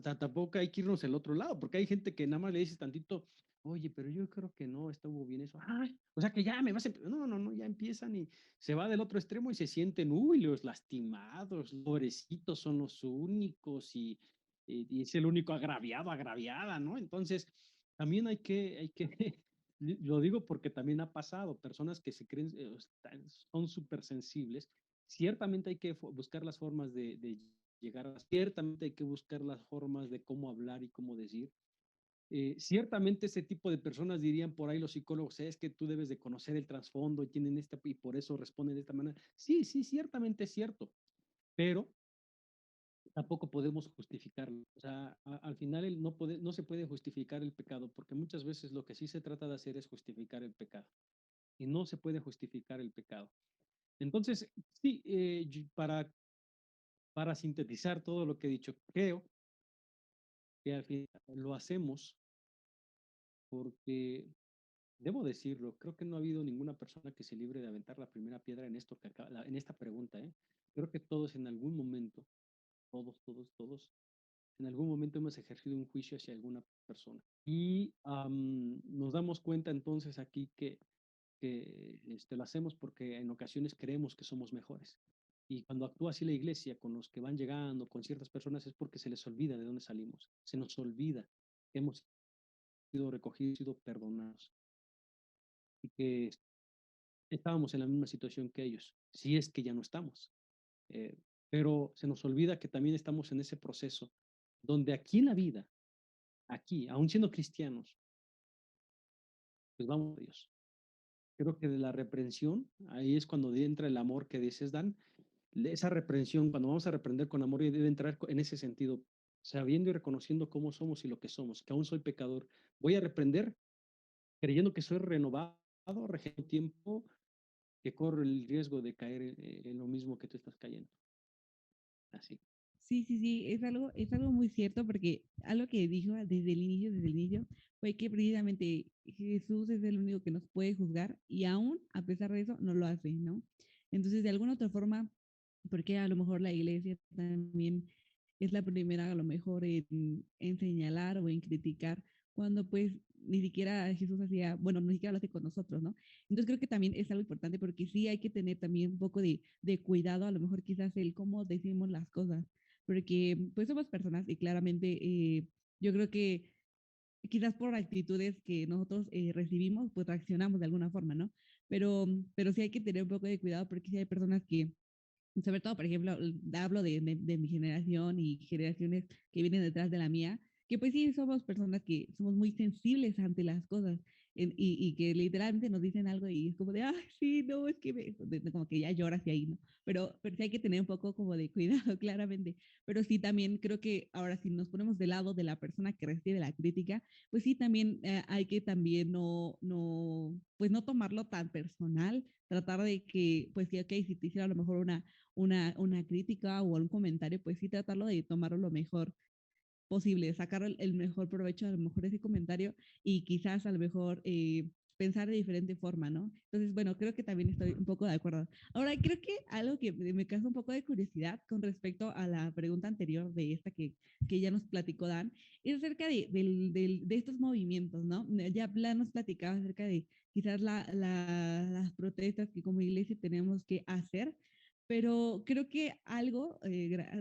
tampoco hay que irnos al otro lado, porque hay gente que nada más le dice tantito, oye, pero yo creo que no, estuvo bien eso. Ay, o sea que ya me vas a, no, ya empiezan y se va del otro extremo y se sienten, uy, los lastimados, los pobrecitos son los únicos y es el único agraviada, ¿no? Entonces, también hay que lo digo porque también ha pasado, personas que se creen, son súper sensibles. Ciertamente hay que buscar las formas de llegar a, ciertamente hay que buscar las formas de cómo hablar y cómo decir. Ciertamente ese tipo de personas dirían por ahí los psicólogos, es que tú debes de conocer el trasfondo y tienen y por eso responden de esta manera. Sí, ciertamente es cierto, pero tampoco podemos justificarlo. O sea, al final no se puede justificar el pecado, porque muchas veces lo que sí se trata de hacer es justificar el pecado y no se puede justificar el pecado. Entonces, sí, para sintetizar todo lo que he dicho, creo que al final lo hacemos porque, debo decirlo, creo que no ha habido ninguna persona que se libre de aventar la primera piedra en esto en esta pregunta, ¿eh? Creo que todos en algún momento, todos, en algún momento hemos ejercido un juicio hacia alguna persona. Y nos damos cuenta entonces aquí que lo hacemos porque en ocasiones creemos que somos mejores. Y cuando actúa así la iglesia con los que van llegando, con ciertas personas, es porque se les olvida de dónde salimos. Se nos olvida que hemos sido recogidos, sido perdonados y que estábamos en la misma situación que ellos, si es que ya no estamos. Eh, pero se nos olvida que también estamos en ese proceso donde aquí en la vida, aquí, aún siendo cristianos, pues vamos a Dios. Creo que de la reprensión, ahí es cuando entra el amor que dices, Dan. Esa reprensión, cuando vamos a reprender con amor, debe entrar en ese sentido, sabiendo y reconociendo cómo somos y lo que somos, que aún soy pecador. Voy a reprender creyendo que soy renovado, regenero tiempo, que corro el riesgo de caer en lo mismo que tú estás cayendo. Así. Sí, sí, sí, es algo muy cierto porque algo que dijo desde el inicio, fue que precisamente Jesús es el único que nos puede juzgar y aún a pesar de eso no lo hace, ¿no? Entonces, de alguna otra forma, porque a lo mejor la iglesia también es la primera a lo mejor en señalar o en criticar, cuando pues ni siquiera Jesús hacía, bueno, ni siquiera lo hace con nosotros, ¿no? Entonces creo que también es algo importante porque sí hay que tener también un poco de cuidado, a lo mejor quizás el cómo decimos las cosas, porque pues somos personas y claramente yo creo que quizás por actitudes que nosotros recibimos, pues reaccionamos de alguna forma, ¿no? Pero sí hay que tener un poco de cuidado porque sí hay personas que sobre todo, por ejemplo, hablo de mi generación y generaciones que vienen detrás de la mía, que pues sí somos personas que somos muy sensibles ante las cosas y que literalmente nos dicen algo y es como de, ay, sí, no, es que como que ya lloras y ahí, ¿no? Pero sí hay que tener un poco como de cuidado, claramente. Pero sí también creo que ahora si nos ponemos del lado de la persona que recibe la crítica, pues sí también hay que también pues no tomarlo tan personal, tratar de que, pues sí, ok, si te hiciera a lo mejor una crítica o un comentario, pues sí tratarlo de tomarlo lo mejor posible, sacar el mejor provecho a lo mejor de ese comentario y quizás a lo mejor pensar de diferente forma, ¿no? Entonces, bueno, creo que también estoy un poco de acuerdo. Ahora, creo que algo que me causa un poco de curiosidad con respecto a la pregunta anterior de esta que ya nos platicó Dan, es acerca de estos movimientos, ¿no? Ya nos platicaba acerca de quizás las protestas que como iglesia tenemos que hacer, pero creo que algo,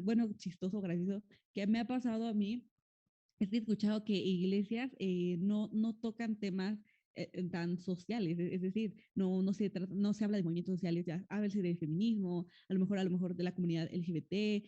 bueno, chistoso, gracioso, que me ha pasado a mí es que he escuchado que iglesias no tocan temas tan sociales, es decir, no se habla de movimientos sociales, ya habla de feminismo, a lo mejor de la comunidad LGBT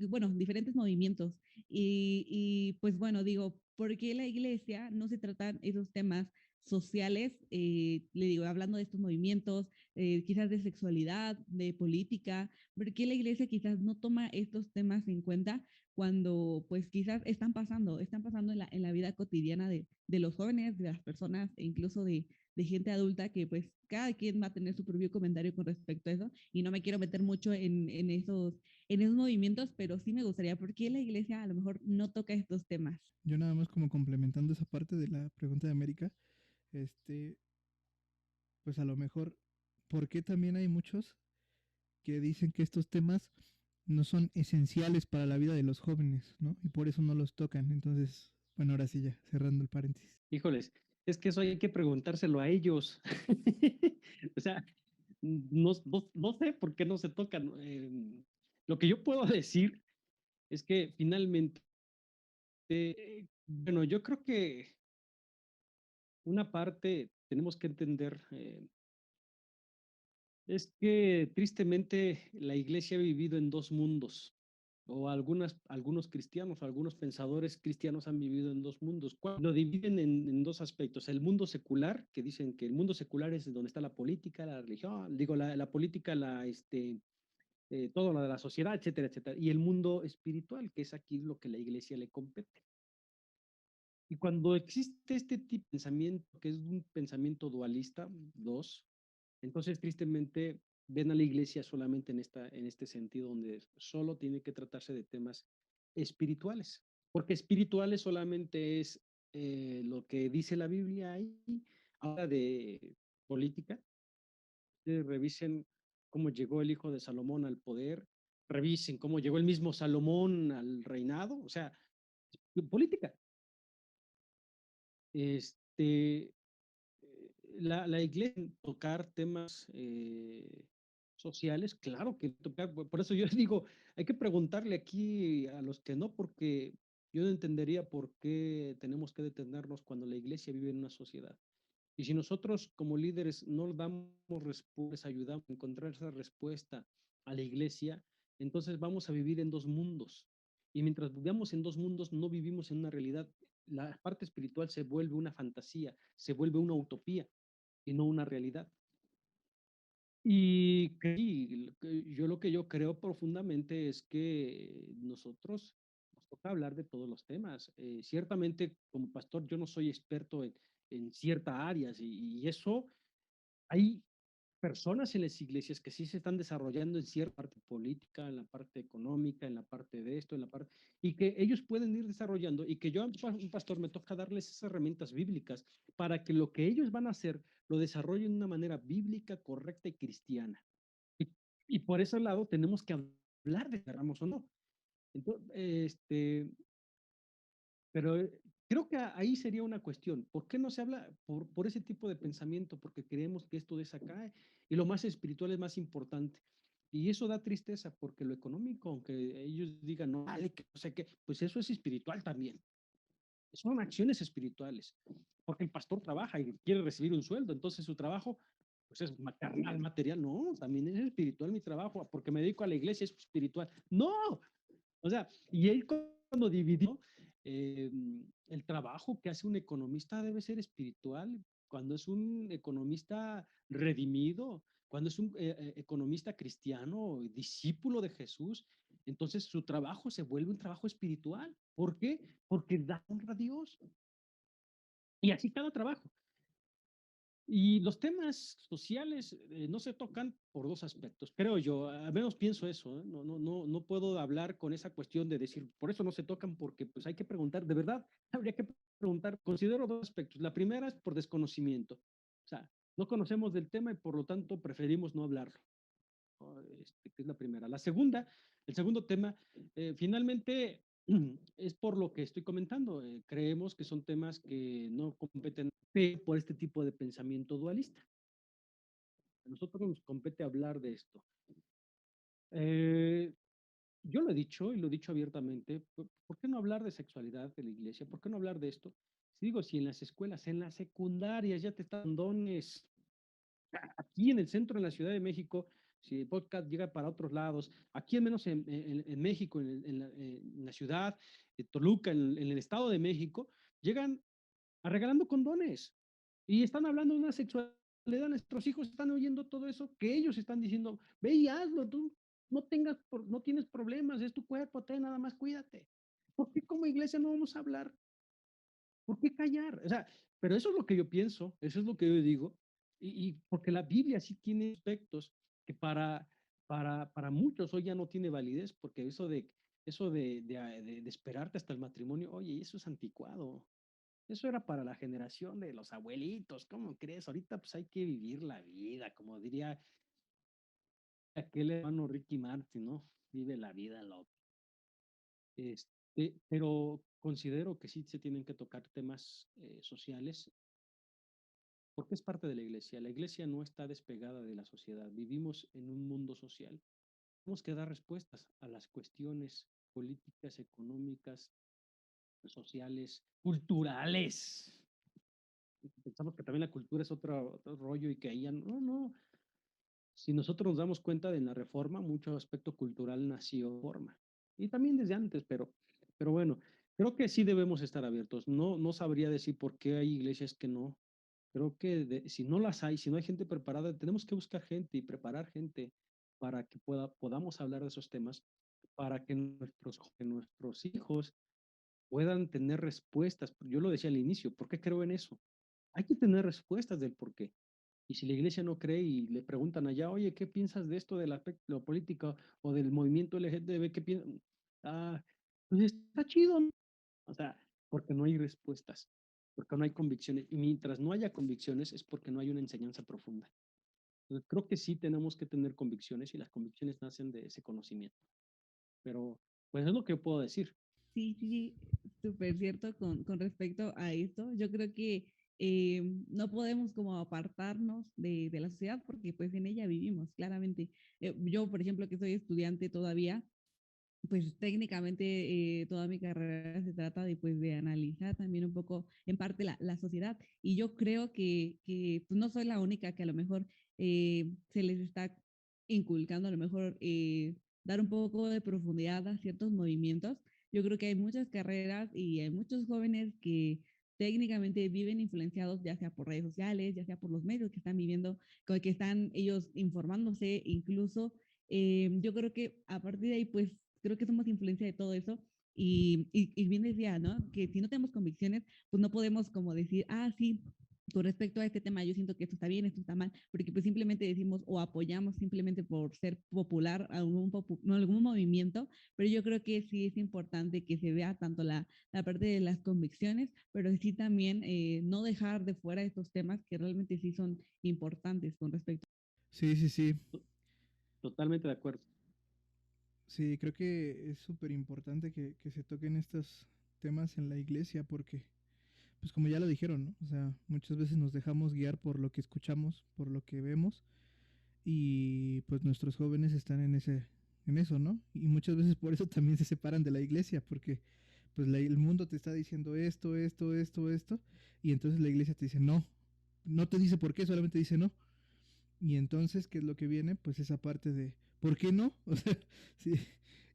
bueno, diferentes movimientos. Pues bueno, digo, ¿por qué la iglesia no se tratan esos temas sociales? Le digo, hablando de estos movimientos, quizás de sexualidad, de política, ¿por qué la iglesia quizás no toma estos temas en cuenta cuando pues quizás están pasando en la vida cotidiana de los jóvenes, de las personas e incluso de gente adulta que pues cada quien va a tener su propio comentario con respecto a eso y no me quiero meter mucho en esos movimientos, pero sí me gustaría, ¿por qué la iglesia a lo mejor no toca estos temas? Yo nada más como complementando esa parte de la pregunta de América, este, pues a lo mejor, ¿por qué también hay muchos que dicen que estos temas no son esenciales para la vida de los jóvenes, ¿no? Y por eso no los tocan. Entonces, bueno, ahora sí ya, cerrando el paréntesis. Híjoles, es que eso hay que preguntárselo a ellos. O sea, no sé por qué no se tocan. Lo que yo puedo decir es que finalmente, bueno, yo creo que una parte tenemos que entender es que tristemente la iglesia ha vivido en dos mundos, o algunos cristianos, algunos pensadores cristianos han vivido en dos mundos. Lo dividen en dos aspectos. El mundo secular, que dicen que el mundo secular es donde está la política, la religión, digo, la política, todo lo de la sociedad, etcétera, etcétera. Y el mundo espiritual, que es aquí lo que la iglesia le compete. Y cuando existe este tipo de pensamiento, que es un pensamiento dualista, dos, entonces tristemente ven a la iglesia solamente en este sentido, donde solo tiene que tratarse de temas espirituales, porque espirituales solamente es lo que dice la Biblia ahí, habla de política, revisen cómo llegó el hijo de Salomón al poder, revisen cómo llegó el mismo Salomón al reinado, o sea, política. Este, la iglesia tocar temas sociales, claro que tocar, por eso yo digo, hay que preguntarle aquí a los que no, porque yo no entendería por qué tenemos que detenernos cuando la iglesia vive en una sociedad. Y si nosotros como líderes no damos respuestas, ayudamos a encontrar esa respuesta a la iglesia, entonces vamos a vivir en dos mundos. Y mientras vivamos en dos mundos, no vivimos en una realidad. la parte espiritual se vuelve una fantasía, se vuelve una utopía y no una realidad. Yo lo que yo creo profundamente es que nosotros nos toca hablar de todos los temas. Ciertamente, como pastor, yo no soy experto en ciertas áreas y eso hay personas en las iglesias que sí se están desarrollando en cierta parte política, en la parte económica, en la parte de esto, en la parte, y que ellos pueden ir desarrollando y que yo, un pastor, me toca darles esas herramientas bíblicas para que lo que ellos van a hacer lo desarrollen de una manera bíblica, correcta y cristiana. Y, y por ese lado tenemos que hablar de queramos o no. Entonces, pero creo que ahí sería una cuestión. ¿Por qué no se habla por ese tipo de pensamiento? Porque creemos que esto desacae y lo más espiritual es más importante. Y eso da tristeza porque lo económico, aunque ellos digan, no, vale, que no sé qué, pues eso es espiritual también. Son acciones espirituales. Porque el pastor trabaja y quiere recibir un sueldo, entonces su trabajo pues es carnal, material. No, también es espiritual mi trabajo, porque me dedico a la iglesia, es espiritual. No, o sea, y él cuando dividió eh, el trabajo que hace un economista debe ser espiritual, cuando es un economista redimido, cuando es un economista cristiano, discípulo de Jesús, entonces su trabajo se vuelve un trabajo espiritual. ¿Por qué? Porque da honra a Dios. Y así cada trabajo. Y los temas sociales no se tocan por dos aspectos, creo yo, al menos pienso eso, ¿eh? No puedo hablar con esa cuestión de decir, por eso no se tocan, porque pues hay que preguntar, de verdad, habría que preguntar, considero dos aspectos. La primera es por desconocimiento, o sea, no conocemos del tema y por lo tanto preferimos no hablarlo, ¿no? Que es la primera. La segunda, el segundo tema, finalmente es por lo que estoy comentando. Creemos que son temas que no competen por este tipo de pensamiento dualista. A nosotros nos compete hablar de esto. Eh, yo lo he dicho y lo he dicho abiertamente. ¿Por qué no hablar de sexualidad de la iglesia? ¿Por qué no hablar de esto? Si digo, si en las escuelas, en las secundarias ya te están dones, aquí en el centro, en la Ciudad de México, si el podcast llega para otros lados, aquí al menos en México, en la ciudad, de Toluca, en el Estado de México, llegan a regalando condones y están hablando de una sexualidad. Nuestros hijos están oyendo todo eso que ellos están diciendo, ve y hazlo, tú no tienes problemas, es tu cuerpo, nada más cuídate. ¿Por qué como iglesia no vamos a hablar? ¿Por qué callar? O sea, pero eso es lo que yo pienso, eso es lo que yo digo, y porque la Biblia sí tiene aspectos que para muchos hoy ya no tiene validez, porque eso de esperarte hasta el matrimonio, oye, eso es anticuado. Eso era para la generación de los abuelitos, ¿cómo crees? Ahorita pues hay que vivir la vida, como diría aquel hermano Ricky Martin, ¿no? Vive la vida loca. Pero considero que sí se tienen que tocar temas sociales porque es parte de la iglesia. La iglesia no está despegada de la sociedad. Vivimos en un mundo social. Tenemos que dar respuestas a las cuestiones políticas, económicas, sociales, culturales. Pensamos que también la cultura es otro rollo y que ahí ya no. Si nosotros nos damos cuenta de en la reforma, mucho aspecto cultural nació forma. Y también desde antes, pero bueno, creo que sí debemos estar abiertos. No sabría decir por qué hay iglesias que no. Creo que si no las hay, si no hay gente preparada, tenemos que buscar gente y preparar gente para que podamos hablar de esos temas, para que nuestros hijos puedan tener respuestas. Yo lo decía al inicio, ¿por qué creo en eso? Hay que tener respuestas del por qué. Y si la iglesia no cree y le preguntan allá, oye, ¿qué piensas de esto de la política o del movimiento LGTB? ¿Qué piensas? Ah, pues está chido, ¿no? O sea, porque no hay respuestas, porque no hay convicciones. Y mientras no haya convicciones es porque no hay una enseñanza profunda. Entonces, creo que sí tenemos que tener convicciones y las convicciones nacen de ese conocimiento. Pero, pues es lo que yo puedo decir. Sí, sí, súper cierto con respecto a esto. Yo creo que no podemos como apartarnos de la sociedad porque pues en ella vivimos, claramente. Yo, por ejemplo, que soy estudiante todavía, pues técnicamente toda mi carrera se trata de, pues, de analizar también un poco en parte la sociedad. Y yo creo que pues, no soy la única que a lo mejor se les está inculcando a lo mejor dar un poco de profundidad a ciertos movimientos. Yo creo que hay muchas carreras y hay muchos jóvenes que técnicamente viven influenciados ya sea por redes sociales, ya sea por los medios que están viviendo, que están ellos informándose, incluso yo creo que a partir de ahí, pues creo que somos influencia de todo eso. Y bien decía, ¿no? Que si no tenemos convicciones, pues no podemos como decir, ah, sí, con respecto a este tema, yo siento que esto está bien, esto está mal, porque pues simplemente decimos o apoyamos simplemente por ser popular no, algún movimiento, pero yo creo que sí es importante que se vea tanto la parte de las convicciones, pero sí también no dejar de fuera estos temas que realmente sí son importantes con respecto. Sí, sí, sí. Totalmente de acuerdo. Sí, creo que es súper importante que se toquen estos temas en la iglesia porque, pues como ya lo dijeron, ¿no? O sea, muchas veces nos dejamos guiar por lo que escuchamos, por lo que vemos y pues nuestros jóvenes están en eso, ¿no? Y muchas veces por eso también se separan de la iglesia porque pues el mundo te está diciendo esto y entonces la iglesia te dice no, no te dice por qué, solamente dice no. Y entonces, ¿qué es lo que viene? Pues esa parte de, ¿por qué no? O sea, sí.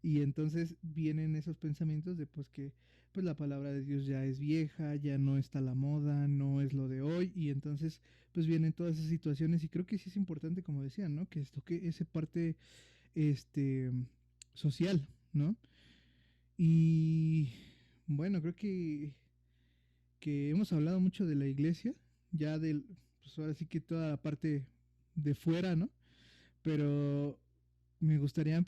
Y entonces vienen esos pensamientos de pues que pues la palabra de Dios ya es vieja, ya no está a la moda, no es lo de hoy, y entonces pues vienen todas esas situaciones y creo que sí es importante, como decían, ¿no? Que esto que esa parte este social, ¿no? Y bueno, creo que hemos hablado mucho de la iglesia, ya del, pues ahora sí que toda la parte de fuera, ¿no? Pero me gustaría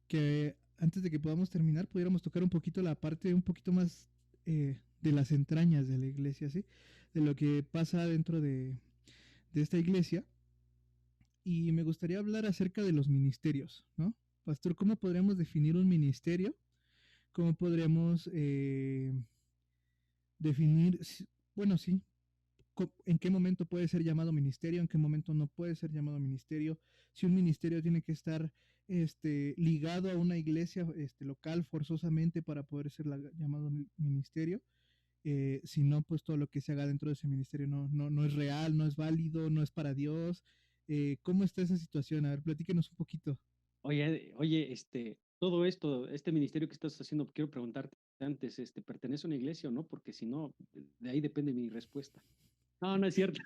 que antes de que podamos terminar pudiéramos tocar un poquito la parte un poquito más de las entrañas de la iglesia, ¿sí? De lo que pasa dentro de esta iglesia. Y me gustaría hablar acerca de los ministerios, ¿no? Pastor, ¿cómo podríamos definir un ministerio? ¿Cómo podríamos definir, bueno, sí, en qué momento puede ser llamado ministerio, en qué momento no puede ser llamado ministerio, si un ministerio tiene que estar ligado a una iglesia local forzosamente para poder ser llamado ministerio, si no, pues todo lo que se haga dentro de ese ministerio no es real, no es válido, no es para Dios. ¿Cómo está esa situación? A ver, platíquenos un poquito. Oye, todo esto, este ministerio que estás haciendo, quiero preguntarte antes, ¿pertenece a una iglesia o no? Porque si no, de ahí depende mi respuesta. No, no es cierto.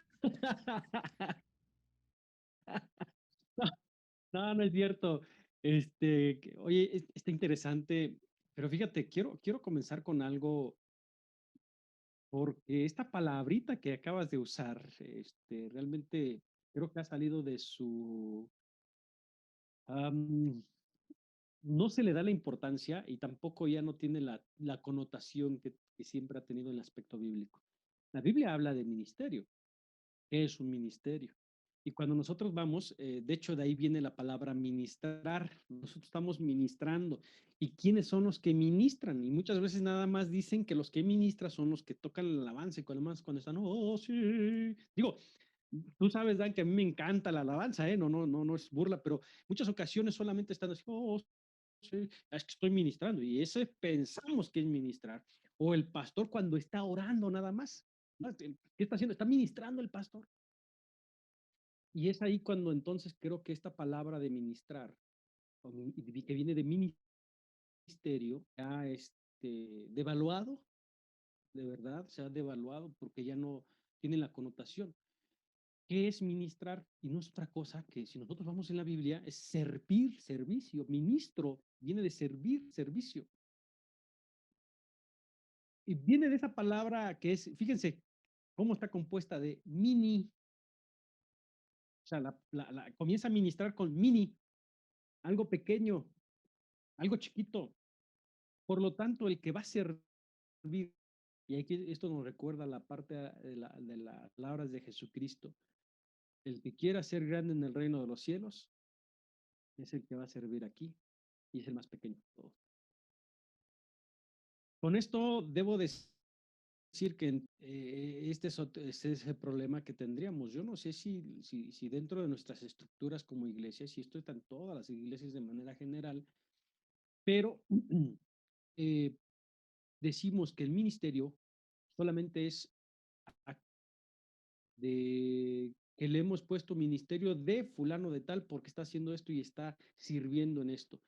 No, no es cierto. Oye, está interesante, pero fíjate, quiero comenzar con algo, porque esta palabrita que acabas de usar, realmente creo que ha salido de su, am, no se le da la importancia y tampoco ya no tiene la connotación que siempre ha tenido en el aspecto bíblico. La Biblia habla de ministerio. ¿Qué es un ministerio? Y cuando nosotros vamos, de hecho de ahí viene la palabra ministrar, nosotros estamos ministrando. ¿Y quiénes son los que ministran? Y muchas veces nada más dicen que los que ministran son los que tocan el alabanza y cuando más cuando están, oh, sí. Digo, tú sabes, Dan, que a mí me encanta la alabanza, ¿eh? No es burla, pero muchas ocasiones solamente están así, oh, sí, es que estoy ministrando. Y ese pensamos que es ministrar. O el pastor cuando está orando nada más. ¿Qué está haciendo? Está ministrando el pastor. Y es ahí cuando entonces creo que esta palabra de ministrar, que viene de ministerio, ha devaluado, de verdad, se ha devaluado porque ya no tiene la connotación. ¿Qué es ministrar? Y no es otra cosa que si nosotros vamos en la Biblia, es servir, servicio. Ministro viene de servir, servicio. Y viene de esa palabra que es, fíjense cómo está compuesta de mini, o sea, comienza a ministrar con mini, algo pequeño, algo chiquito. Por lo tanto, el que va a servir, y aquí esto nos recuerda la parte de las palabras de Jesucristo, el que quiera ser grande en el reino de los cielos es el que va a servir aquí y es el más pequeño de todos. Con esto debo decir que es ese problema que tendríamos. Yo no sé si dentro de nuestras estructuras como iglesias, si esto está en todas las iglesias de manera general, pero eh, decimos que el ministerio solamente es de que le hemos puesto ministerio de fulano de tal porque está haciendo esto y está sirviendo en esto.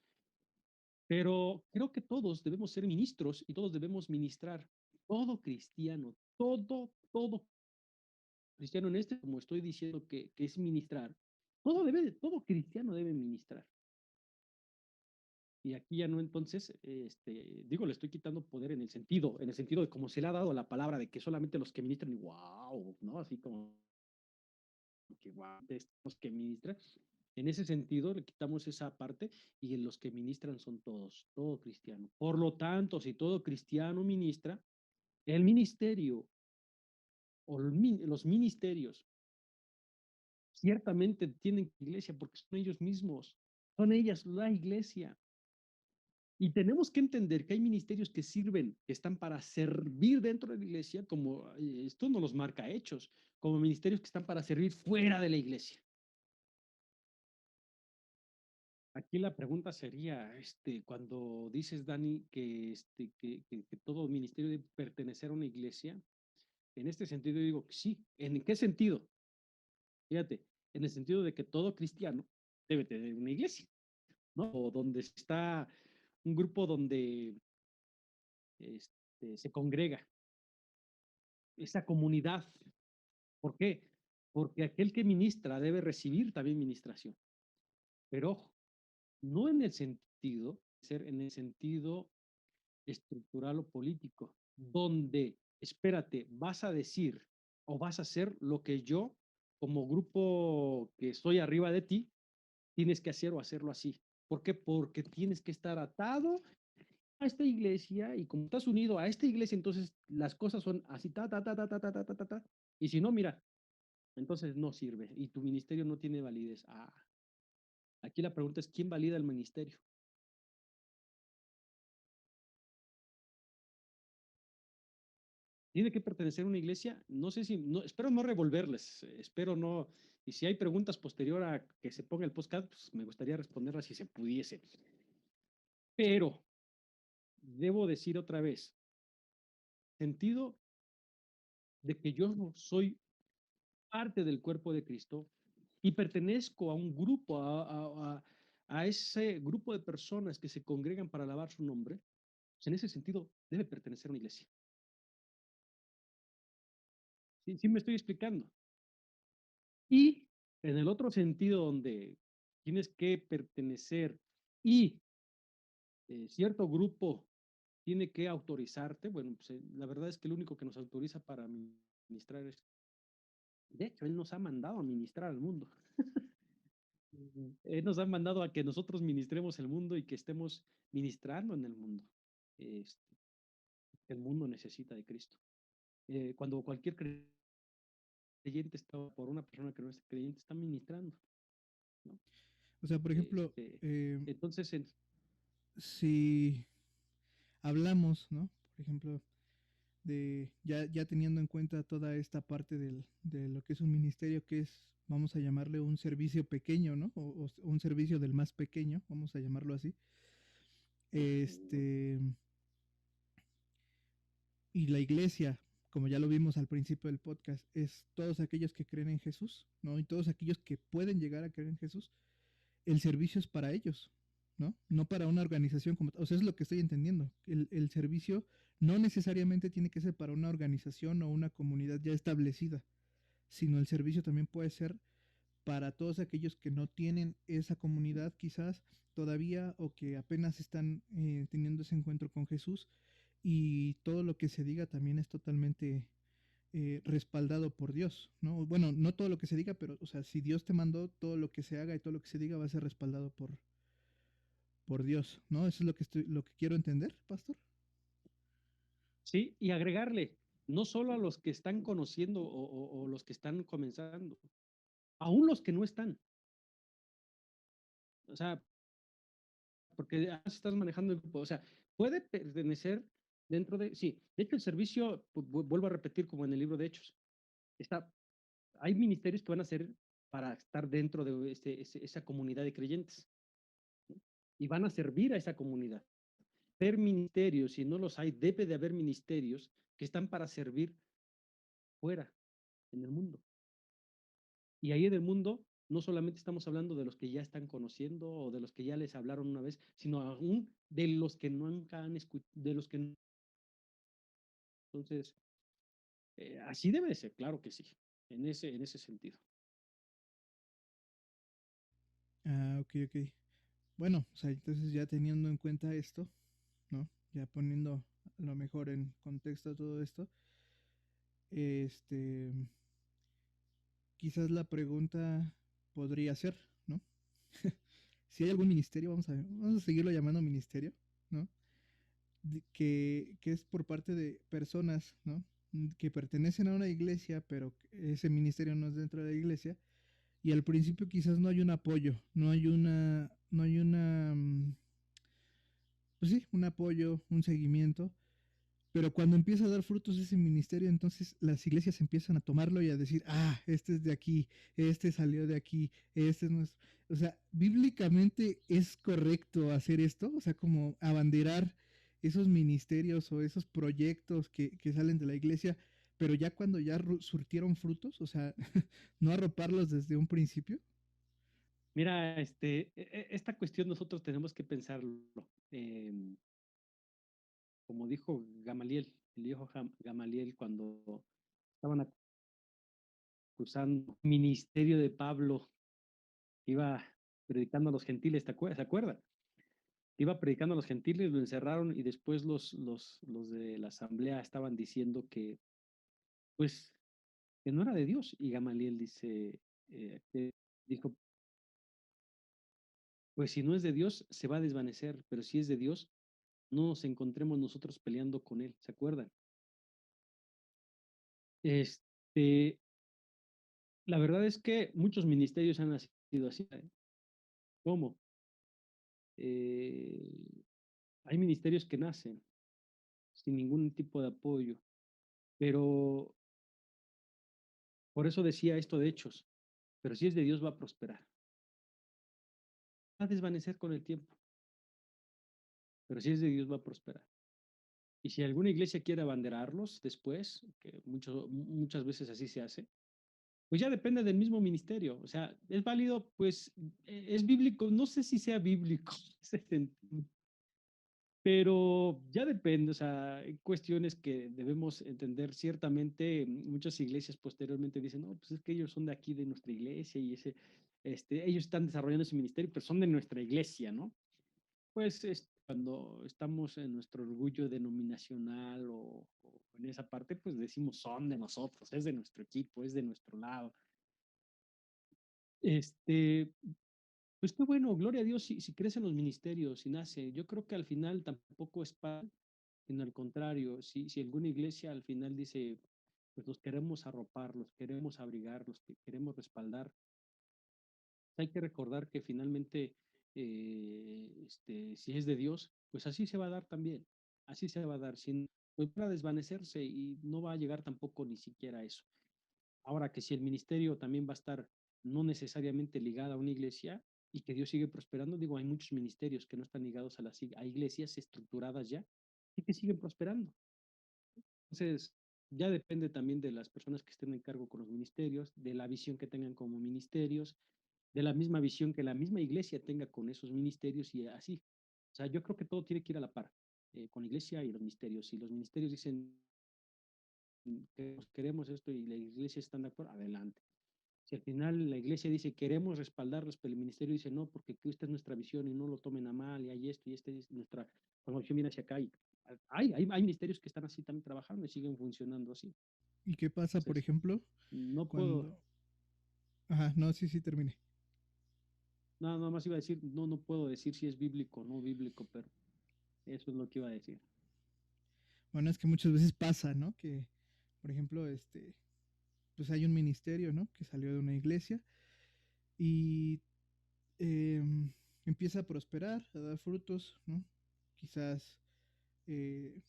Pero creo que todos debemos ser ministros y todos debemos ministrar. Todo cristiano, todo cristiano en este, como estoy diciendo que es ministrar, todo cristiano debe ministrar. Y aquí ya no, entonces, digo, le estoy quitando poder en el sentido de cómo se le ha dado la palabra de que solamente los que ministran, y wow, ¿no? Así como que wow, los que ministran. En ese sentido, le quitamos esa parte y en los que ministran son todos, todo cristiano. Por lo tanto, si todo cristiano ministra, el ministerio o los ministerios ciertamente tienen iglesia porque son ellos mismos, son ellas la iglesia. Y tenemos que entender que hay ministerios que sirven, que están para servir dentro de la iglesia, como esto nos los marca Hechos, como ministerios que están para servir fuera de la iglesia. Aquí la pregunta sería, cuando dices, Dani, que todo ministerio debe pertenecer a una iglesia, en este sentido yo digo que sí. ¿En qué sentido? Fíjate, en el sentido de que todo cristiano debe tener una iglesia, ¿no? O donde está un grupo donde se congrega, esa comunidad. ¿Por qué? Porque aquel que ministra debe recibir también ministración. Pero ojo, no en el sentido, en el sentido estructural o político, donde, espérate, vas a decir o vas a hacer lo que yo, como grupo que estoy arriba de ti, tienes que hacer o hacerlo así. ¿Por qué? Porque tienes que estar atado a esta iglesia y como estás unido a esta iglesia, entonces las cosas son así, ta. Y si no, mira, entonces no sirve y tu ministerio no tiene validez. Aquí la pregunta es, ¿quién valida el ministerio? ¿Tiene que pertenecer a una iglesia? No sé si, no, espero no revolverles, espero no, y si hay preguntas posterior a que se ponga el podcast, pues me gustaría responderlas si se pudiese. Pero, debo decir otra vez, sentido de que yo no soy parte del cuerpo de Cristo y pertenezco a un grupo, a ese grupo de personas que se congregan para alabar su nombre, pues en ese sentido debe pertenecer a una iglesia. ¿Sí, sí me estoy explicando? Y en el otro sentido donde tienes que pertenecer y cierto grupo tiene que autorizarte, bueno, pues la verdad es que el único que nos autoriza para ministrar es, de hecho, Él nos ha mandado a ministrar al mundo. Él nos ha mandado a que nosotros ministremos el mundo y que estemos ministrando en el mundo. Este, el mundo necesita de Cristo. Cuando cualquier creyente está por una persona que no es creyente, está ministrando, ¿no? O sea, por ejemplo, Entonces, si hablamos, ¿no? Por ejemplo, de ya teniendo en cuenta toda esta parte de lo que es un ministerio, que es, vamos a llamarle un servicio pequeño, ¿no? O un servicio del más pequeño, vamos a llamarlo así. Este, y la iglesia, como ya lo vimos al principio del podcast, es todos aquellos que creen en Jesús, ¿no? Y todos aquellos que pueden llegar a creer en Jesús, el servicio es para ellos, ¿no? No para una organización como, o sea, es lo que estoy entendiendo. El servicio no necesariamente tiene que ser para una organización o una comunidad ya establecida, sino el servicio también puede ser para todos aquellos que no tienen esa comunidad quizás todavía o que apenas están teniendo ese encuentro con Jesús, y todo lo que se diga también es totalmente respaldado por Dios, ¿no? Bueno, no todo lo que se diga, pero, o sea, si Dios te mandó, todo lo que se haga y todo lo que se diga va a ser respaldado por Dios, ¿no? Eso es lo que quiero entender, pastor. sí, y agregarle, no solo a los que están conociendo o los que están comenzando, aún los que no están. O sea, porque estás manejando el grupo, o sea, puede pertenecer dentro de, sí, de hecho el servicio, vuelvo a repetir como en el libro de Hechos, está, hay ministerios que van a ser para estar dentro de esa comunidad de creyentes, ¿no? Y van a servir a esa comunidad. Haber ministerios, si no los hay, debe de haber ministerios que están para servir fuera, en el mundo. Y ahí en el mundo no solamente estamos hablando de los que ya están conociendo o de los que ya les hablaron una vez, sino aún de los que nunca han escuchado, de los que no. Entonces, así debe de ser, claro que sí, en ese sentido. Ah, ok, ok. Bueno, o sea, entonces ya teniendo en cuenta esto, ¿no? Ya poniendo a lo mejor en contexto todo esto, este, quizás la pregunta podría ser, ¿no? Si hay algún ministerio, vamos a seguirlo llamando ministerio, ¿no? Que es por parte de personas, ¿no? Que pertenecen a una iglesia, pero ese ministerio no es dentro de la iglesia, y al principio quizás no hay un apoyo, pues sí, un apoyo, un seguimiento, pero cuando empieza a dar frutos ese ministerio, entonces las iglesias empiezan a tomarlo y a decir, ah, este es de aquí, este salió de aquí, este es nuestro. O sea, bíblicamente es correcto hacer esto, o sea, como abanderar esos ministerios o esos proyectos que salen de la iglesia, pero ya cuando ya surtieron frutos, o sea, no arroparlos desde un principio. Mira, esta cuestión nosotros tenemos que pensarlo. em, Como dijo Gamaliel, el viejo Gamaliel, cuando estaban acusando el ministerio de Pablo, que iba predicando a los gentiles, ¿se acuerda? Iba predicando a los gentiles, lo encerraron y después los de la asamblea estaban diciendo que, pues, que no era de Dios. Y Gamaliel dijo, pues si no es de Dios, se va a desvanecer, pero si es de Dios, no nos encontremos nosotros peleando con él, ¿se acuerdan? Este, la verdad es que muchos ministerios han nacido así. ¿Cómo? Eh, Hay ministerios que nacen sin ningún tipo de apoyo, pero por eso decía esto de Hechos, pero si es de Dios va a prosperar, va a desvanecer con el tiempo, pero si es de Dios va a prosperar. Y si alguna iglesia quiere abanderarlos después, que muchas veces así se hace, pues ya depende del mismo ministerio. O sea, es válido, pues es bíblico, no sé si sea bíblico ese sentido, pero ya depende, o sea, hay cuestiones que debemos entender. Ciertamente, muchas iglesias posteriormente dicen, no, pues es que ellos son de aquí, de nuestra iglesia, y ellos están desarrollando ese ministerio, pero son de nuestra iglesia, ¿no? Pues cuando estamos en nuestro orgullo denominacional o en esa parte, pues decimos, son de nosotros, es de nuestro equipo, es de nuestro lado. Este, pues qué bueno, gloria a Dios si crece en los ministerios, si nace. Yo creo que al final tampoco es para, sino al contrario, si alguna iglesia al final dice, pues los queremos arropar, los queremos abrigar, los queremos respaldar, hay que recordar que finalmente, si es de Dios, pues así se va a dar también, así se va a dar, sin, pues va a desvanecerse y no va a llegar tampoco ni siquiera a eso. Ahora que si el ministerio también va a estar no necesariamente ligado a una iglesia y que Dios sigue prosperando, digo, hay muchos ministerios que no están ligados a iglesias estructuradas ya y que siguen prosperando. Entonces, ya depende también de las personas que estén en cargo con los ministerios, de la visión que tengan como ministerios, de la misma visión que la misma iglesia tenga con esos ministerios y así. O sea, yo creo que todo tiene que ir a la par, con la iglesia y los ministerios. Si los ministerios dicen que queremos esto y la iglesia está de acuerdo, adelante. Si al final la iglesia dice queremos respaldarlos, pero el ministerio dice no, porque esta es nuestra visión y no lo tomen a mal, y hay esto, y esta es nuestra formación viene hacia acá. Y hay ministerios que están así también trabajando y siguen funcionando así. ¿Y qué pasa, por Entonces, ejemplo, no puedo, cuando... Ajá, no, sí, sí, termine. nada más iba a decir, no puedo decir si es bíblico o no bíblico, pero eso es lo que iba a decir. Bueno, es que muchas veces pasa, ¿no? Que, por ejemplo, pues hay un ministerio, ¿no? Que salió de una iglesia y empieza a prosperar, a dar frutos, ¿no? Quizás eh,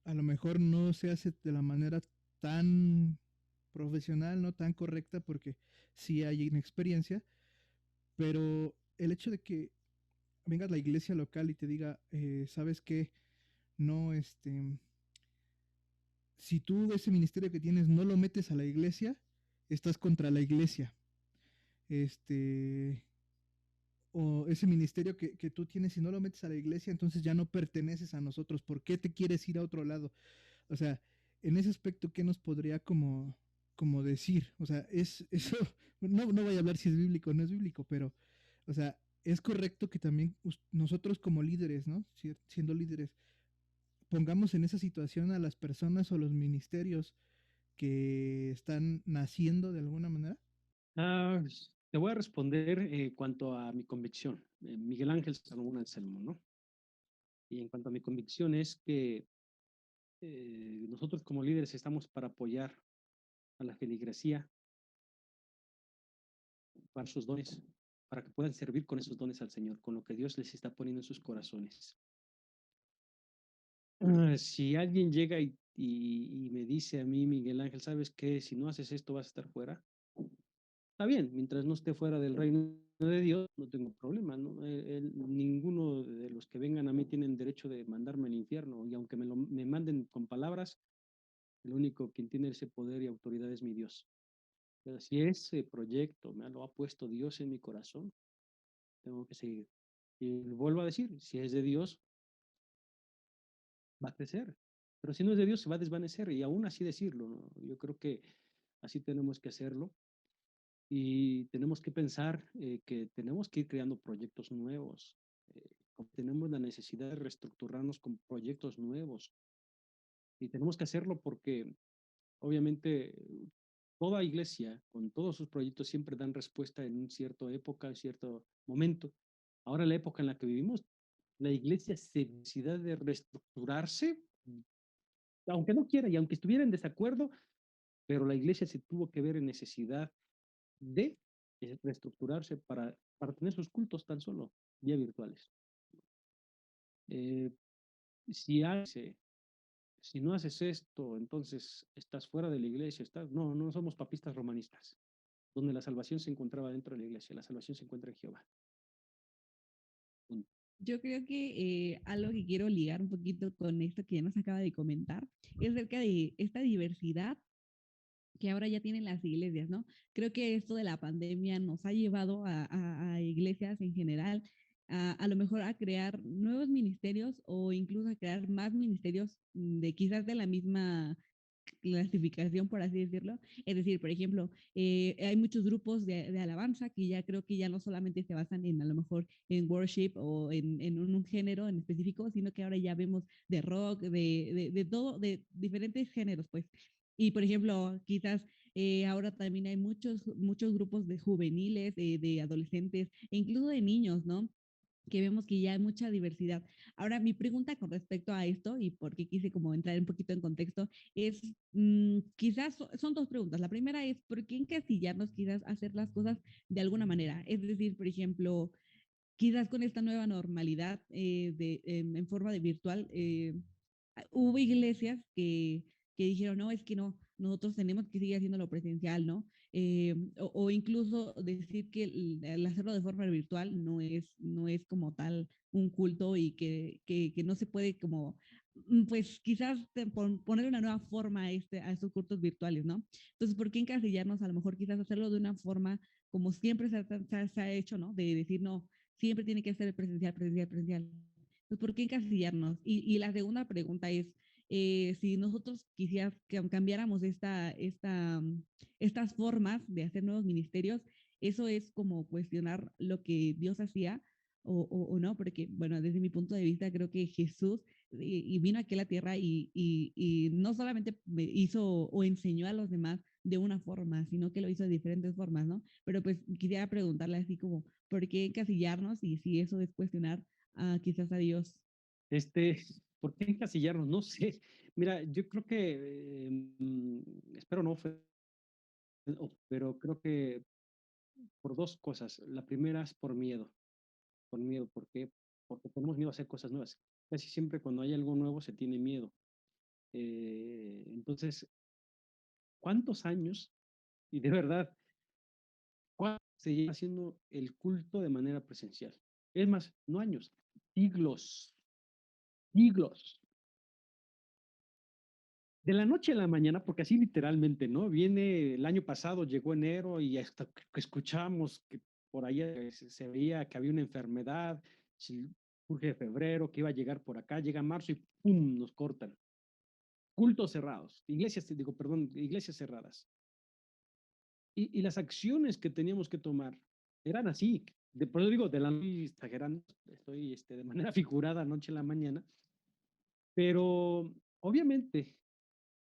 a lo mejor no se hace de la manera tan profesional, no tan correcta, porque sí hay inexperiencia, pero el hecho de que venga la iglesia local y te diga, ¿sabes qué? No, si tú ese ministerio que tienes no lo metes a la iglesia, estás contra la iglesia. este, o ese ministerio que tú tienes y no lo metes a la iglesia, entonces ya no perteneces a nosotros. ¿Por qué te quieres ir a otro lado? O sea, en ese aspecto, ¿qué nos podría como decir? O sea, es eso, no voy a hablar si es bíblico o no es bíblico, pero, o sea, es correcto que también nosotros como líderes, ¿no? Siendo líderes, pongamos en esa situación a las personas o los ministerios que están naciendo de alguna manera. Ah, te voy a responder cuanto a mi convicción. Miguel Ángel Salomón Anselmo, ¿no? Y en cuanto a mi convicción es que nosotros como líderes estamos para apoyar a la feligresía para sus dones, para que puedan servir con esos dones al Señor, con lo que Dios les está poniendo en sus corazones. Si alguien llega y me dice a mí, Miguel Ángel, ¿sabes qué? Si no haces esto vas a estar fuera. Está bien, mientras no esté fuera del reino de Dios, no tengo problema, ¿no? Ninguno de los que vengan a mí tienen derecho de mandarme al infierno, y aunque me manden con palabras, el único quien tiene ese poder y autoridad es mi Dios. Pero si ese proyecto me lo ha puesto Dios en mi corazón, tengo que seguir. Y vuelvo a decir, si es de Dios, va a crecer. Pero si no es de Dios, se va a desvanecer, y aún así decirlo, ¿no? Yo creo que así tenemos que hacerlo. Y tenemos que pensar que tenemos que ir creando proyectos nuevos. Tenemos la necesidad de reestructurarnos con proyectos nuevos. Y tenemos que hacerlo porque, obviamente, toda iglesia, con todos sus proyectos, siempre dan respuesta en una cierta época, en cierto momento. Ahora, la época en la que vivimos, la iglesia se necesita de reestructurarse, aunque no quiera y aunque estuviera en desacuerdo, pero la iglesia se tuvo que ver en necesidad de reestructurarse para tener sus cultos tan solo vía virtuales. Eh, si, hace, si no haces esto, entonces estás fuera de la iglesia. No somos papistas romanistas, donde la salvación se encontraba dentro de la iglesia. La salvación se encuentra en Jehová. Yo creo que algo que quiero ligar un poquito con esto que ya nos acaba de comentar es acerca de esta diversidad que ahora ya tienen las iglesias, ¿no? Creo que esto de la pandemia nos ha llevado a iglesias en general a lo mejor a crear nuevos ministerios o incluso a crear más ministerios de quizás de la misma clasificación, por así decirlo. Es decir, por ejemplo, hay muchos grupos de alabanza que ya creo que ya no solamente se basan en a lo mejor en worship o en un género en específico, sino que ahora ya vemos de rock, de todo, de diferentes géneros, pues. Y por ejemplo, quizás ahora también hay muchos grupos de juveniles, de adolescentes e incluso de niños, ¿no? Que vemos que ya hay mucha diversidad. Ahora, mi pregunta con respecto a esto, y porque quise como entrar un poquito en contexto, es quizás son dos preguntas. La primera es, ¿por qué encasillarnos quizás hacer las cosas de alguna manera? Es decir, por ejemplo, quizás con esta nueva normalidad en forma de virtual, hubo iglesias que dijeron, no, es que no, nosotros tenemos que seguir haciendo lo presencial, ¿no? O incluso decir que el hacerlo de forma virtual no es como tal un culto y que no se puede como, pues quizás poner una nueva forma a estos cultos virtuales, ¿no? Entonces, ¿por qué encasillarnos? A lo mejor quizás hacerlo de una forma como siempre se ha hecho, ¿no? De decir, no, siempre tiene que ser presencial, presencial, presencial. Entonces, ¿por qué encasillarnos? Y la segunda pregunta es, si nosotros quisiéramos que cambiáramos estas formas de hacer nuevos ministerios, eso es como cuestionar lo que Dios hacía o no, porque, bueno, desde mi punto de vista, creo que Jesús y vino aquí a la tierra y no solamente hizo o enseñó a los demás de una forma, sino que lo hizo de diferentes formas, ¿no? Pero pues quisiera preguntarle así como, ¿por qué encasillarnos y si eso es cuestionar quizás a Dios? Este, ¿Por qué encasillarnos? No sé. Mira, yo creo que, espero no, pero creo que por dos cosas. La primera es por miedo. Por miedo, ¿por qué? Porque tenemos miedo a hacer cosas nuevas. Casi siempre cuando hay algo nuevo se tiene miedo. Entonces, ¿cuántos años? Y de verdad, ¿cuánto se lleva haciendo el culto de manera presencial? Es más, no años, siglos, siglos. de la noche a la mañana, porque así literalmente, ¿no? Viene el año pasado, llegó enero y hasta que escuchamos que por ahí se veía que había una enfermedad, surge febrero, que iba a llegar por acá, llega marzo y ¡pum! Nos cortan. Cultos cerrados, iglesias, digo, perdón, iglesias cerradas. Y las acciones que teníamos que tomar eran así. Por eso digo, de la noche exagerando, estoy de manera figurada noche a la mañana, pero obviamente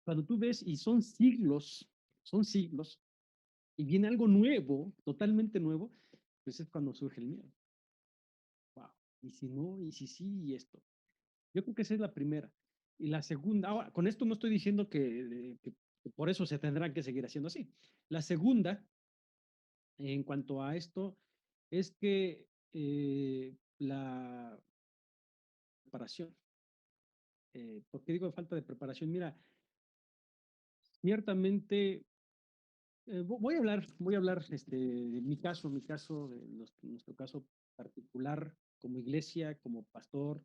cuando tú ves y son siglos, y viene algo nuevo, totalmente nuevo, pues es cuando surge el miedo. Wow. Y si no, y si sí, y esto. Yo creo que esa es la primera. Y la segunda, ahora, con esto no estoy diciendo que por eso se tendrán que seguir haciendo así. La segunda, en cuanto a esto, es que la preparación. ¿Por qué digo falta de preparación? Mira, ciertamente voy a hablar de mi caso, de nuestro caso particular como iglesia, como pastor,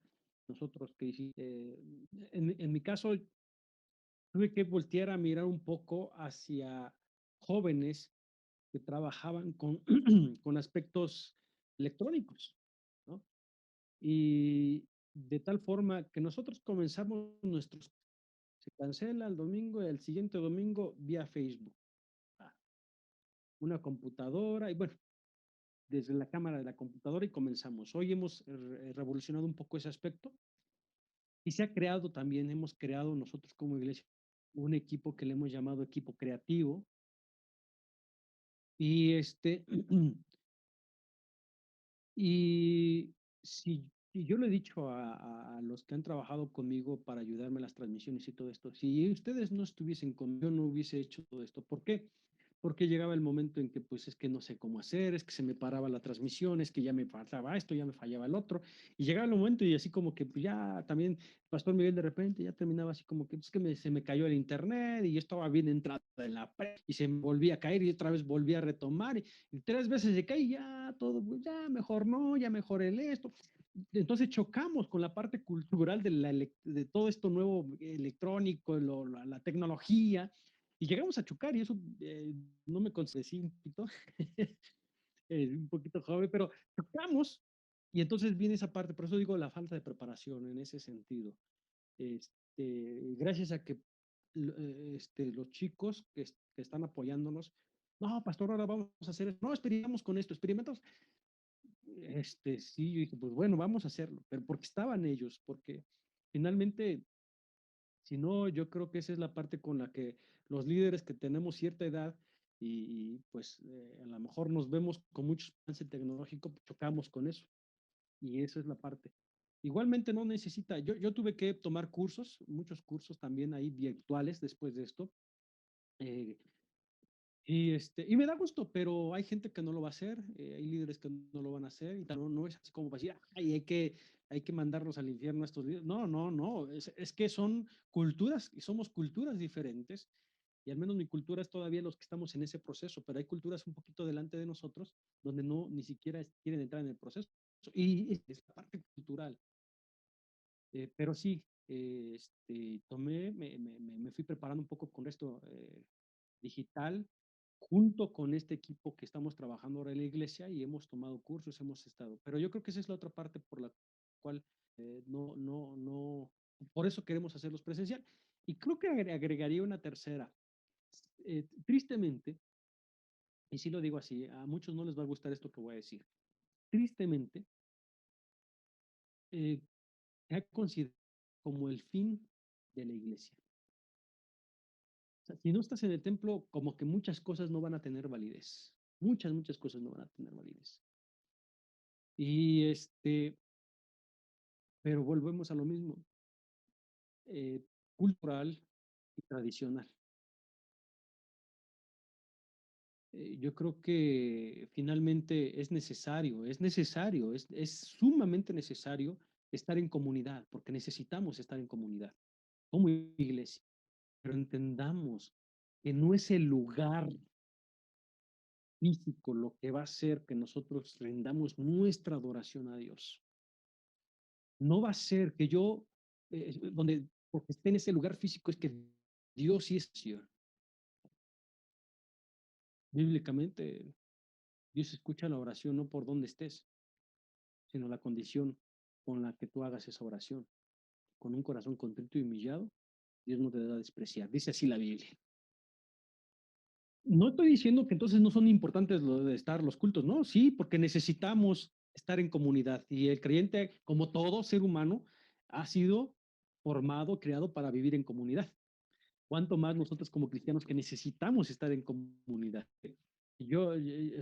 nosotros en mi caso tuve que voltear a mirar un poco hacia jóvenes que trabajaban con, con aspectos electrónicos, ¿no? Y de tal forma que nosotros comenzamos se cancela el domingo y el siguiente domingo vía Facebook, ah, una computadora y bueno, desde la cámara de la computadora y comenzamos. Hoy hemos revolucionado un poco ese aspecto y se ha creado también, hemos creado nosotros como iglesia un equipo que le hemos llamado equipo creativo y y si yo le he dicho a los que han trabajado conmigo para ayudarme en las transmisiones y todo esto, si ustedes no estuviesen conmigo, yo no hubiese hecho todo esto. ¿Por qué? Porque llegaba el momento en que pues es que no sé cómo hacer, es que se me paraba la transmisión, es que ya me faltaba esto, ya me fallaba el otro, y llegaba el momento y así como que pues, ya también Pastor Miguel de repente ya terminaba así como que es que se me cayó el internet y yo estaba bien entrada en la pre y se me volvía a caer y otra vez volvía a retomar y tres veces se cae y ya todo, pues, ya mejor no, ya mejor el esto. Entonces chocamos con la parte cultural de todo esto nuevo electrónico, la tecnología, y llegamos a chocar y eso no me concedí un poquito, un poquito joven, pero chocamos y entonces viene esa parte, por eso digo la falta de preparación en ese sentido. Gracias a que los chicos que están apoyándonos, no, pastor, ahora vamos a hacer esto, no, experimentamos con esto, experimentamos. Sí, yo dije, pues bueno, vamos a hacerlo, pero porque estaban ellos, porque finalmente si no, yo creo que esa es la parte con la que los líderes que tenemos cierta edad pues a lo mejor nos vemos con mucho avance tecnológico, pues, chocamos con eso. Y esa es la parte. Igualmente no necesita, yo tuve que tomar cursos, muchos cursos también ahí virtuales después de esto. eh, y me da gusto, pero hay gente que no lo va a hacer, hay líderes que no lo van a hacer, y no es así como para decir, ay, hay que mandarlos al infierno a estos líderes. No, no, no, es que son culturas, y somos culturas diferentes, y al menos mi cultura es todavía los que estamos en ese proceso, pero hay culturas un poquito delante de nosotros donde no ni siquiera quieren entrar en el proceso, y es la parte cultural. Pero sí, me fui preparando un poco con esto digital, junto con este equipo que estamos trabajando ahora en la iglesia y hemos tomado cursos, hemos estado. Pero yo creo que esa es la otra parte por la cual no, por eso queremos hacerlos presencial. Y creo que agregaría una tercera. Tristemente, y sí lo digo así, a muchos no les va a gustar esto que voy a decir. Tristemente, se ha considerado como el fin de la iglesia. O sea, si no estás en el templo, como que muchas cosas no van a tener validez. Muchas cosas no van a tener validez. Y pero volvemos a lo mismo, eh, cultural y tradicional. Yo creo que finalmente es sumamente necesario estar en comunidad, porque necesitamos estar en comunidad como iglesia, pero entendamos que no es el lugar físico lo que va a hacer que nosotros rendamos nuestra adoración a Dios. No va a ser que yo, porque esté en ese lugar físico, es que Dios sí es acción. Bíblicamente, Dios escucha la oración no por donde estés, sino la condición con la que tú hagas esa oración. Con un corazón contrito y humillado, Dios no te da a despreciar. Dice así la Biblia. No estoy diciendo que entonces no son importantes lo de estar los cultos, no, sí, porque necesitamos estar en comunidad y el creyente, como todo ser humano, ha sido formado, creado para vivir en comunidad. Cuanto más nosotros como cristianos que necesitamos estar en comunidad. Yo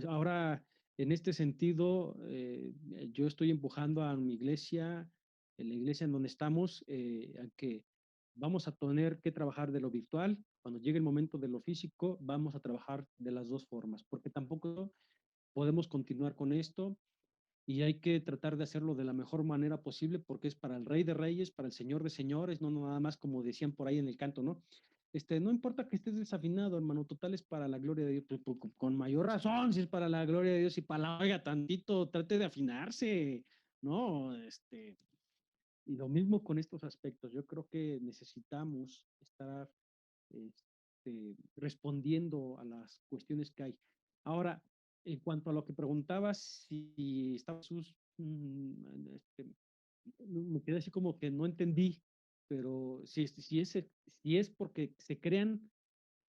ahora, en este sentido, yo estoy empujando a mi iglesia, en la iglesia en donde estamos, a que vamos a tener que trabajar de lo virtual. Cuando llegue el momento de lo físico, vamos a trabajar de las dos formas, porque tampoco podemos continuar con esto y hay que tratar de hacerlo de la mejor manera posible porque es para el Rey de Reyes, para el Señor de Señores, no nada más como decían por ahí en el canto, ¿no? No importa que estés desafinado, hermano, total es para la gloria de Dios, pues, con mayor razón, si es para la gloria de Dios y para la, oiga, tantito, trate de afinarse, ¿no? Y lo mismo con estos aspectos, yo creo que necesitamos estar respondiendo a las cuestiones que hay. Ahora, en cuanto a lo que preguntabas, si estaba Jesús, me quedé así como que no entendí, pero si es porque se crean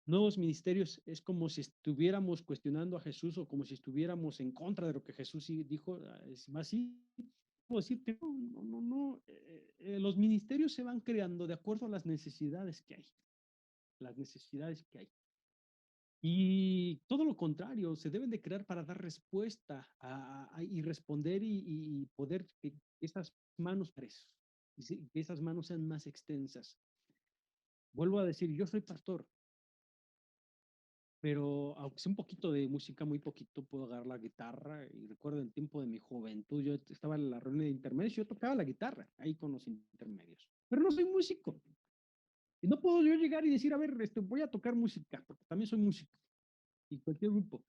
nuevos ministerios, es como si estuviéramos cuestionando a Jesús o como si estuviéramos en contra de lo que Jesús sí dijo, es más así. Puedo decirte, no, los ministerios se van creando de acuerdo a las necesidades que hay, las necesidades que hay. Y todo lo contrario, se deben de crear para dar respuesta y responder y poder que esas manos, que esas manos sean más extensas. Vuelvo a decir, yo soy pastor, pero aunque sea un poquito de música, muy poquito, puedo agarrar la guitarra. Y recuerdo el tiempo de mi juventud, yo estaba en la reunión de intermedios, yo tocaba la guitarra ahí con los intermedios, pero no soy músico. Y no puedo yo llegar y decir, a ver, voy a tocar música, porque también soy músico y cualquier grupo.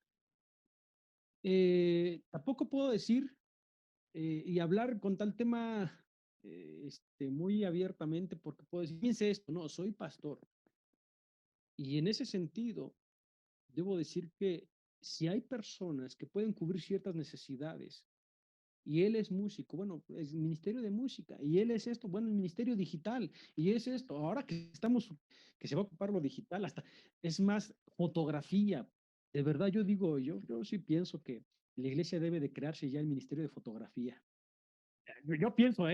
Tampoco puedo decir y hablar con tal tema muy abiertamente, porque puedo decir, piense esto, no, soy pastor. Y en ese sentido, debo decir que si hay personas que pueden cubrir ciertas necesidades, y él es músico, bueno, es ministerio de música, y él es esto, bueno, el ministerio digital, y es esto, ahora que se va a ocupar lo digital, hasta es más fotografía. De verdad, yo digo, yo sí pienso que la iglesia debe de crearse ya el ministerio de fotografía. Yo pienso,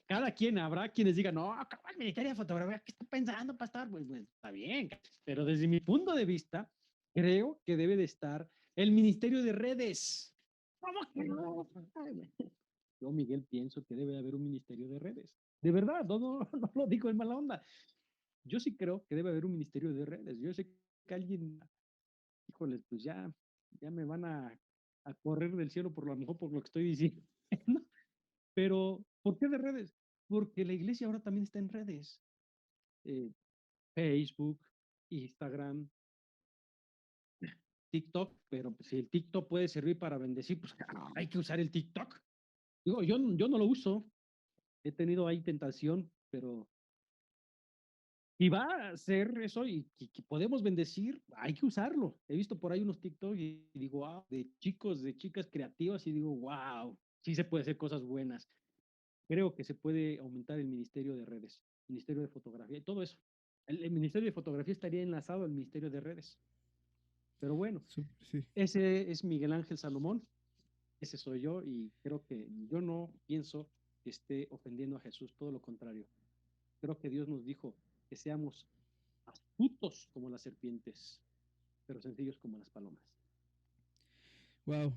cada quien habrá quienes digan, no, acaba el ministerio de fotografía, ¿qué está pensando, pastor? Pues está bien, pero desde mi punto de vista, creo que debe de estar el ministerio de redes. ¿Cómo que no? Yo, Miguel, pienso que debe haber un ministerio de redes. De verdad, no lo digo en mala onda. Yo sí creo que debe haber un ministerio de redes. Yo sé que alguien, híjoles, pues ya me van a correr del cielo por lo mejor por lo que estoy diciendo. Pero, ¿por qué de redes? Porque la iglesia ahora también está en redes. Eh, Facebook, Instagram, TikTok, pero pues, si el TikTok puede servir para bendecir, pues hay que usar el TikTok. Digo, yo no lo uso. He tenido ahí tentación, pero si va a ser eso y que podemos bendecir, hay que usarlo. He visto por ahí unos TikTok y digo, wow, de chicos, de chicas creativas y digo, wow, sí se puede hacer cosas buenas. Creo que se puede aumentar el ministerio de redes, ministerio de fotografía y todo eso. El ministerio de fotografía estaría enlazado al ministerio de redes. Pero bueno, Sí. ese es Miguel Ángel Salomón, ese soy yo y creo que yo no pienso que esté ofendiendo a Jesús, todo lo contrario. Creo que Dios nos dijo que seamos astutos como las serpientes, pero sencillos como las palomas. Wow.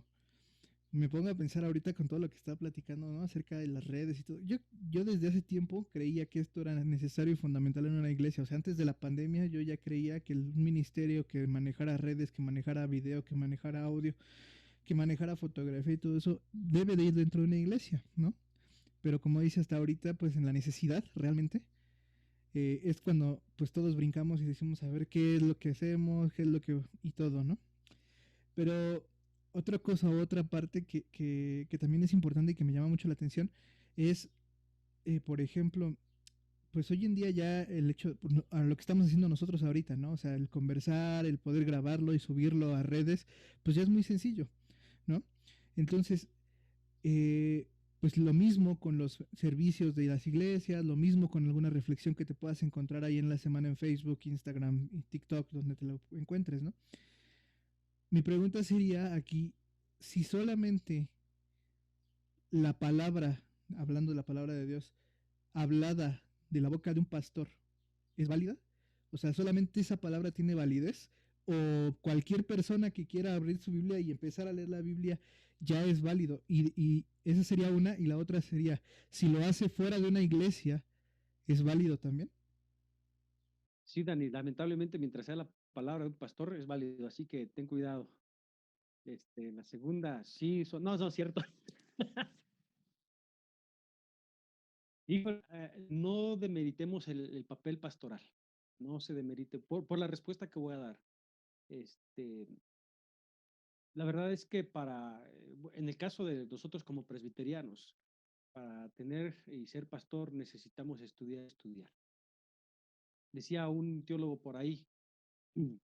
Me pongo a pensar ahorita con todo lo que estaba platicando, ¿no? Acerca de las redes y todo. Yo desde hace tiempo creía que esto era necesario y fundamental en una iglesia. O sea, antes de la pandemia yo ya creía que un ministerio que manejara redes, que manejara video, que manejara audio, que manejara fotografía y todo eso, debe de ir dentro de una iglesia, ¿no? Pero como dice hasta ahorita, pues en la necesidad realmente, es cuando pues todos brincamos y decimos a ver qué es lo que hacemos, qué es lo que... y todo, ¿no? Pero otra cosa, otra parte que también es importante y que me llama mucho la atención es, por ejemplo, pues hoy en día ya el hecho, pues, a lo que estamos haciendo nosotros ahorita, ¿no? O sea, el conversar, el poder grabarlo y subirlo a redes, pues ya es muy sencillo, ¿no? Entonces, eh, pues lo mismo con los servicios de las iglesias, lo mismo con alguna reflexión que te puedas encontrar ahí en la semana en Facebook, Instagram y TikTok, donde te lo encuentres, ¿no? Mi pregunta sería aquí, si solamente la palabra, hablando de la palabra de Dios, hablada de la boca de un pastor, ¿es válida? O sea, ¿solamente esa palabra tiene validez? ¿O cualquier persona que quiera abrir su Biblia y empezar a leer la Biblia ya es válido? Y esa sería una, y la otra sería, si lo hace fuera de una iglesia, ¿es válido también? Sí, Dani, lamentablemente mientras sea la palabra de un pastor es válido, así que ten cuidado. La segunda, sí, no, no, cierto. No demeritemos el papel pastoral, no se demerite por la respuesta que voy a dar. Este, la verdad es que en el caso de nosotros como presbiterianos, para tener y ser pastor necesitamos estudiar. Decía un teólogo por ahí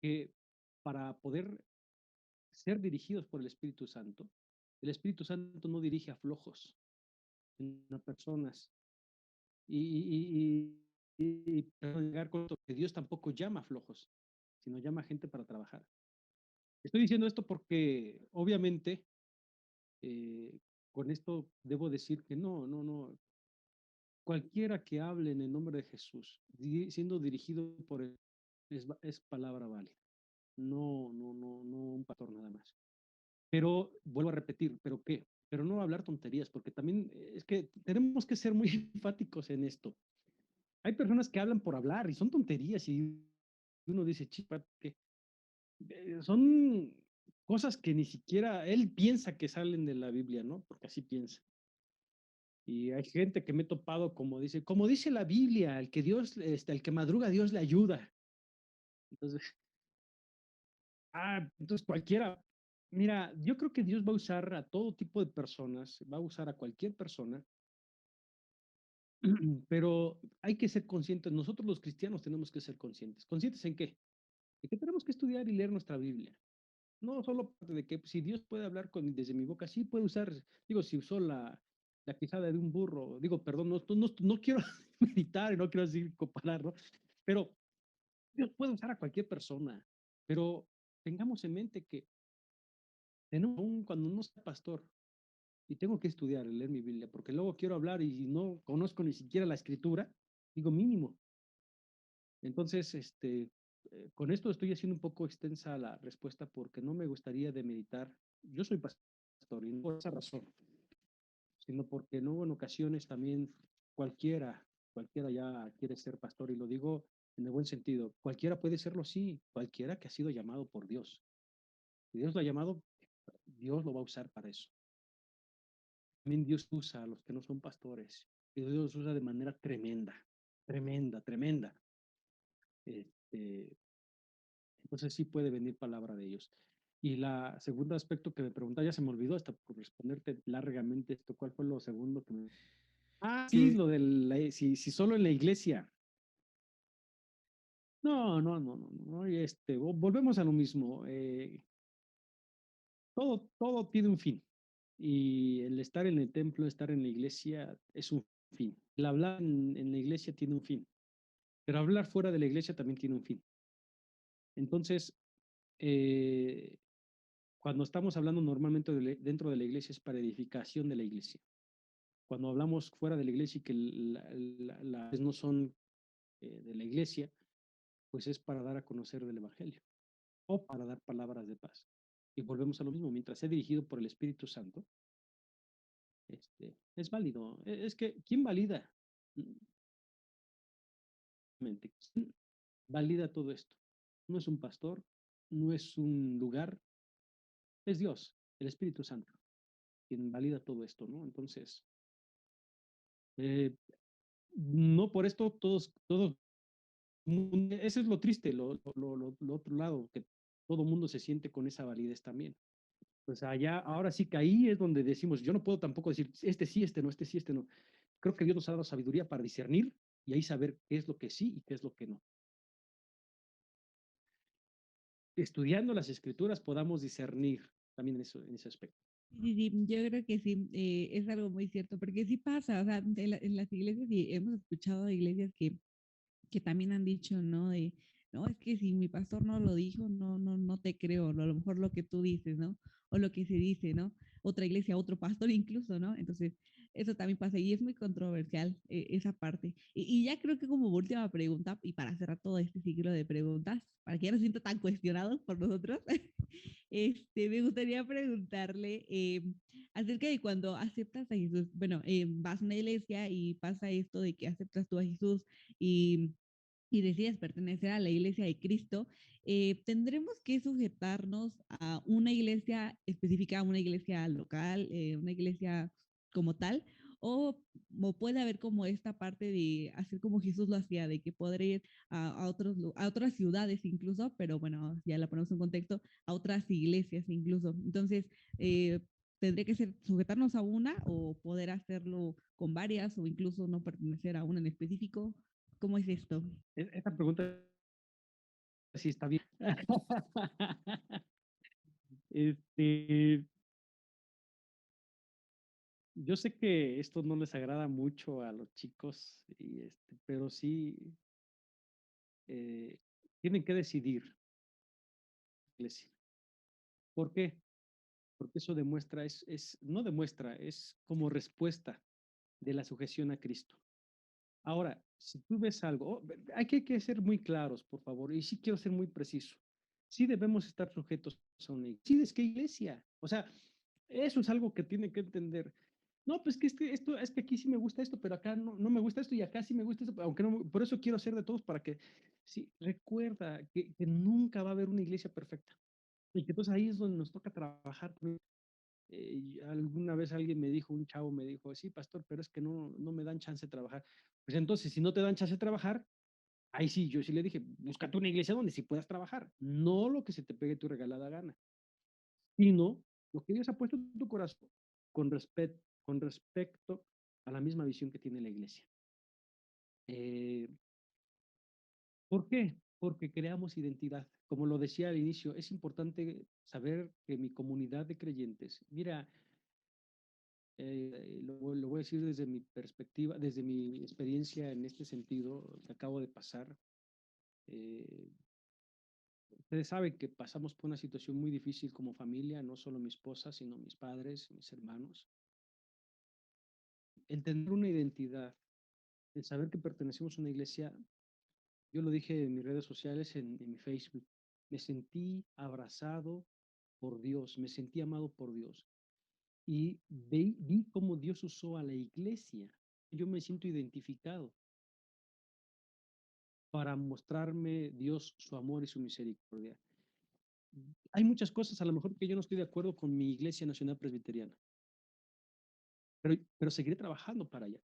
que para poder ser dirigidos por el Espíritu Santo no dirige a flojos, sino a personas. Y llegar con que Dios tampoco llama a flojos, sino llama a gente para trabajar. Estoy diciendo esto porque obviamente con esto debo decir que no. Cualquiera que hable en el nombre de Jesús, siendo dirigido por él, es palabra válida. No un pastor nada más. Pero vuelvo a repetir, ¿pero qué? Pero no hablar tonterías, porque también es que tenemos que ser muy enfáticos en esto. Hay personas que hablan por hablar y son tonterías y uno dice, chipa, que son cosas que ni siquiera él piensa que salen de la Biblia, ¿no? Porque así piensa. Y hay gente que me he topado como dice la Biblia, el que madruga Dios le ayuda. Entonces, entonces cualquiera, mira, yo creo que Dios va a usar a todo tipo de personas, va a usar a cualquier persona, pero hay que ser conscientes, nosotros los cristianos tenemos que ser conscientes. ¿Conscientes en qué? De que tenemos que estudiar y leer nuestra Biblia. No solo de que si Dios puede hablar desde mi boca, sí puede usar, digo, si usó la quijada de un burro, digo, perdón, no quiero meditar, no quiero decir comparar, ¿no? Pero Dios puede usar a cualquier persona, pero tengamos en mente que aún cuando no sea pastor y tengo que estudiar y leer mi Biblia, porque luego quiero hablar y no conozco ni siquiera la escritura, digo mínimo. Entonces, con esto estoy haciendo un poco extensa la respuesta porque no me gustaría demeritar. Yo soy pastor y no por esa razón, sino porque no en ocasiones también cualquiera ya quiere ser pastor y lo digo en el buen sentido. Cualquiera puede serlo, sí, cualquiera que ha sido llamado por Dios. Si Dios lo ha llamado, Dios lo va a usar para eso. También Dios usa a los que no son pastores y Dios los usa de manera tremenda, tremenda, tremenda. Este, Entonces sí puede venir palabra de ellos. Y la segundo aspecto que me preguntaba, ya se me olvidó hasta por responderte largamente esto, ¿cuál fue lo segundo que me... sí, Que lo si solo en la iglesia. No, volvemos a lo mismo. Todo tiene un fin. Y el estar en el templo, estar en la iglesia es un fin. El hablar en la iglesia tiene un fin. Pero hablar fuera de la iglesia también tiene un fin. Entonces, eh, cuando estamos hablando normalmente dentro de la iglesia es para edificación de la iglesia. Cuando hablamos fuera de la iglesia y que no son de la iglesia, pues es para dar a conocer del evangelio o para dar palabras de paz. Y volvemos a lo mismo, mientras sea dirigido por el Espíritu Santo, es válido. Es que, ¿quién valida? ¿Quién valida todo esto? No es un pastor, no es un lugar, es Dios, el Espíritu Santo, quien valida todo esto, ¿no? Entonces, no por esto eso es lo triste, lo otro lado, que todo mundo se siente con esa validez también. Pues allá, ahora sí que ahí es donde decimos, yo no puedo tampoco decir, este sí, este no, este sí, este no. Creo que Dios nos ha dado sabiduría para discernir y ahí saber qué es lo que sí y qué es lo que no. Estudiando las escrituras podamos discernir también en ese aspecto. Sí, sí, yo creo que sí, es algo muy cierto, porque sí pasa, o sea, en las iglesias y hemos escuchado de iglesias que también han dicho, ¿no? De, no, es que si mi pastor no lo dijo, no te creo, ¿no? A lo mejor lo que tú dices, ¿no? O lo que se dice, ¿no? Otra iglesia, otro pastor incluso, ¿no? Entonces, eso también pasa y es muy controversial esa parte. Y ya creo que como última pregunta, y para cerrar todo este ciclo de preguntas, para que ya no se sienta tan cuestionados por nosotros, me gustaría preguntarle acerca de cuando aceptas a Jesús. Bueno, vas a una iglesia y pasa esto de que aceptas tú a Jesús y y decides pertenecer a la iglesia de Cristo, tendremos que sujetarnos a una iglesia específica, a una iglesia local, una iglesia como tal, o, o puede haber como esta parte de hacer como Jesús lo hacía, de que podré ir a otras ciudades incluso, pero bueno, ya la ponemos en contexto, a otras iglesias incluso. Entonces, eh, tendría que ser sujetarnos a una o poder hacerlo con varias o incluso no pertenecer a una en específico. ¿Cómo es esto? Esta pregunta sí está bien. Este, yo sé que esto no les agrada mucho a los chicos, pero sí eh, tienen que decidir, iglesia. ¿Por qué? Porque eso demuestra, no demuestra, es como respuesta de la sujeción a Cristo. Ahora, si tú ves algo, hay que ser muy claros, por favor, y sí quiero ser muy preciso. Sí debemos estar sujetos a una iglesia. Sí, es que iglesia. O sea, eso es algo que tiene que entender. No, pues que es que aquí sí me gusta esto, pero acá no me gusta esto y acá sí me gusta esto, aunque no, por eso quiero hacer de todos para que, sí, recuerda que nunca va a haber una iglesia perfecta. Y que entonces ahí es donde nos toca trabajar. Alguna vez alguien me dijo, un chavo me dijo, sí, pastor, pero es que no me dan chance de trabajar. Pues entonces, si no te dan chance de trabajar, ahí sí, yo sí le dije, búscate una iglesia donde sí puedas trabajar, no lo que se te pegue tu regalada gana, sino lo que Dios ha puesto en tu corazón con respecto a la misma visión que tiene la iglesia. Eh, ¿Por qué? Porque creamos identidad. Como lo decía al inicio, es importante saber que mi comunidad de creyentes, mira, lo voy a decir desde mi perspectiva, desde mi experiencia en este sentido que acabo de pasar. Eh, Ustedes saben que pasamos por una situación muy difícil como familia, no solo mi esposa, sino mis padres, mis hermanos. El tener una identidad, el saber que pertenecemos a una iglesia, yo lo dije en mis redes sociales, en mi Facebook, me sentí abrazado por Dios, me sentí amado por Dios. Y vi cómo Dios usó a la iglesia. Yo me siento identificado para mostrarme Dios su amor y su misericordia. Hay muchas cosas a lo mejor que yo no estoy de acuerdo con mi Iglesia Nacional Presbiteriana, pero seguiré trabajando para allá.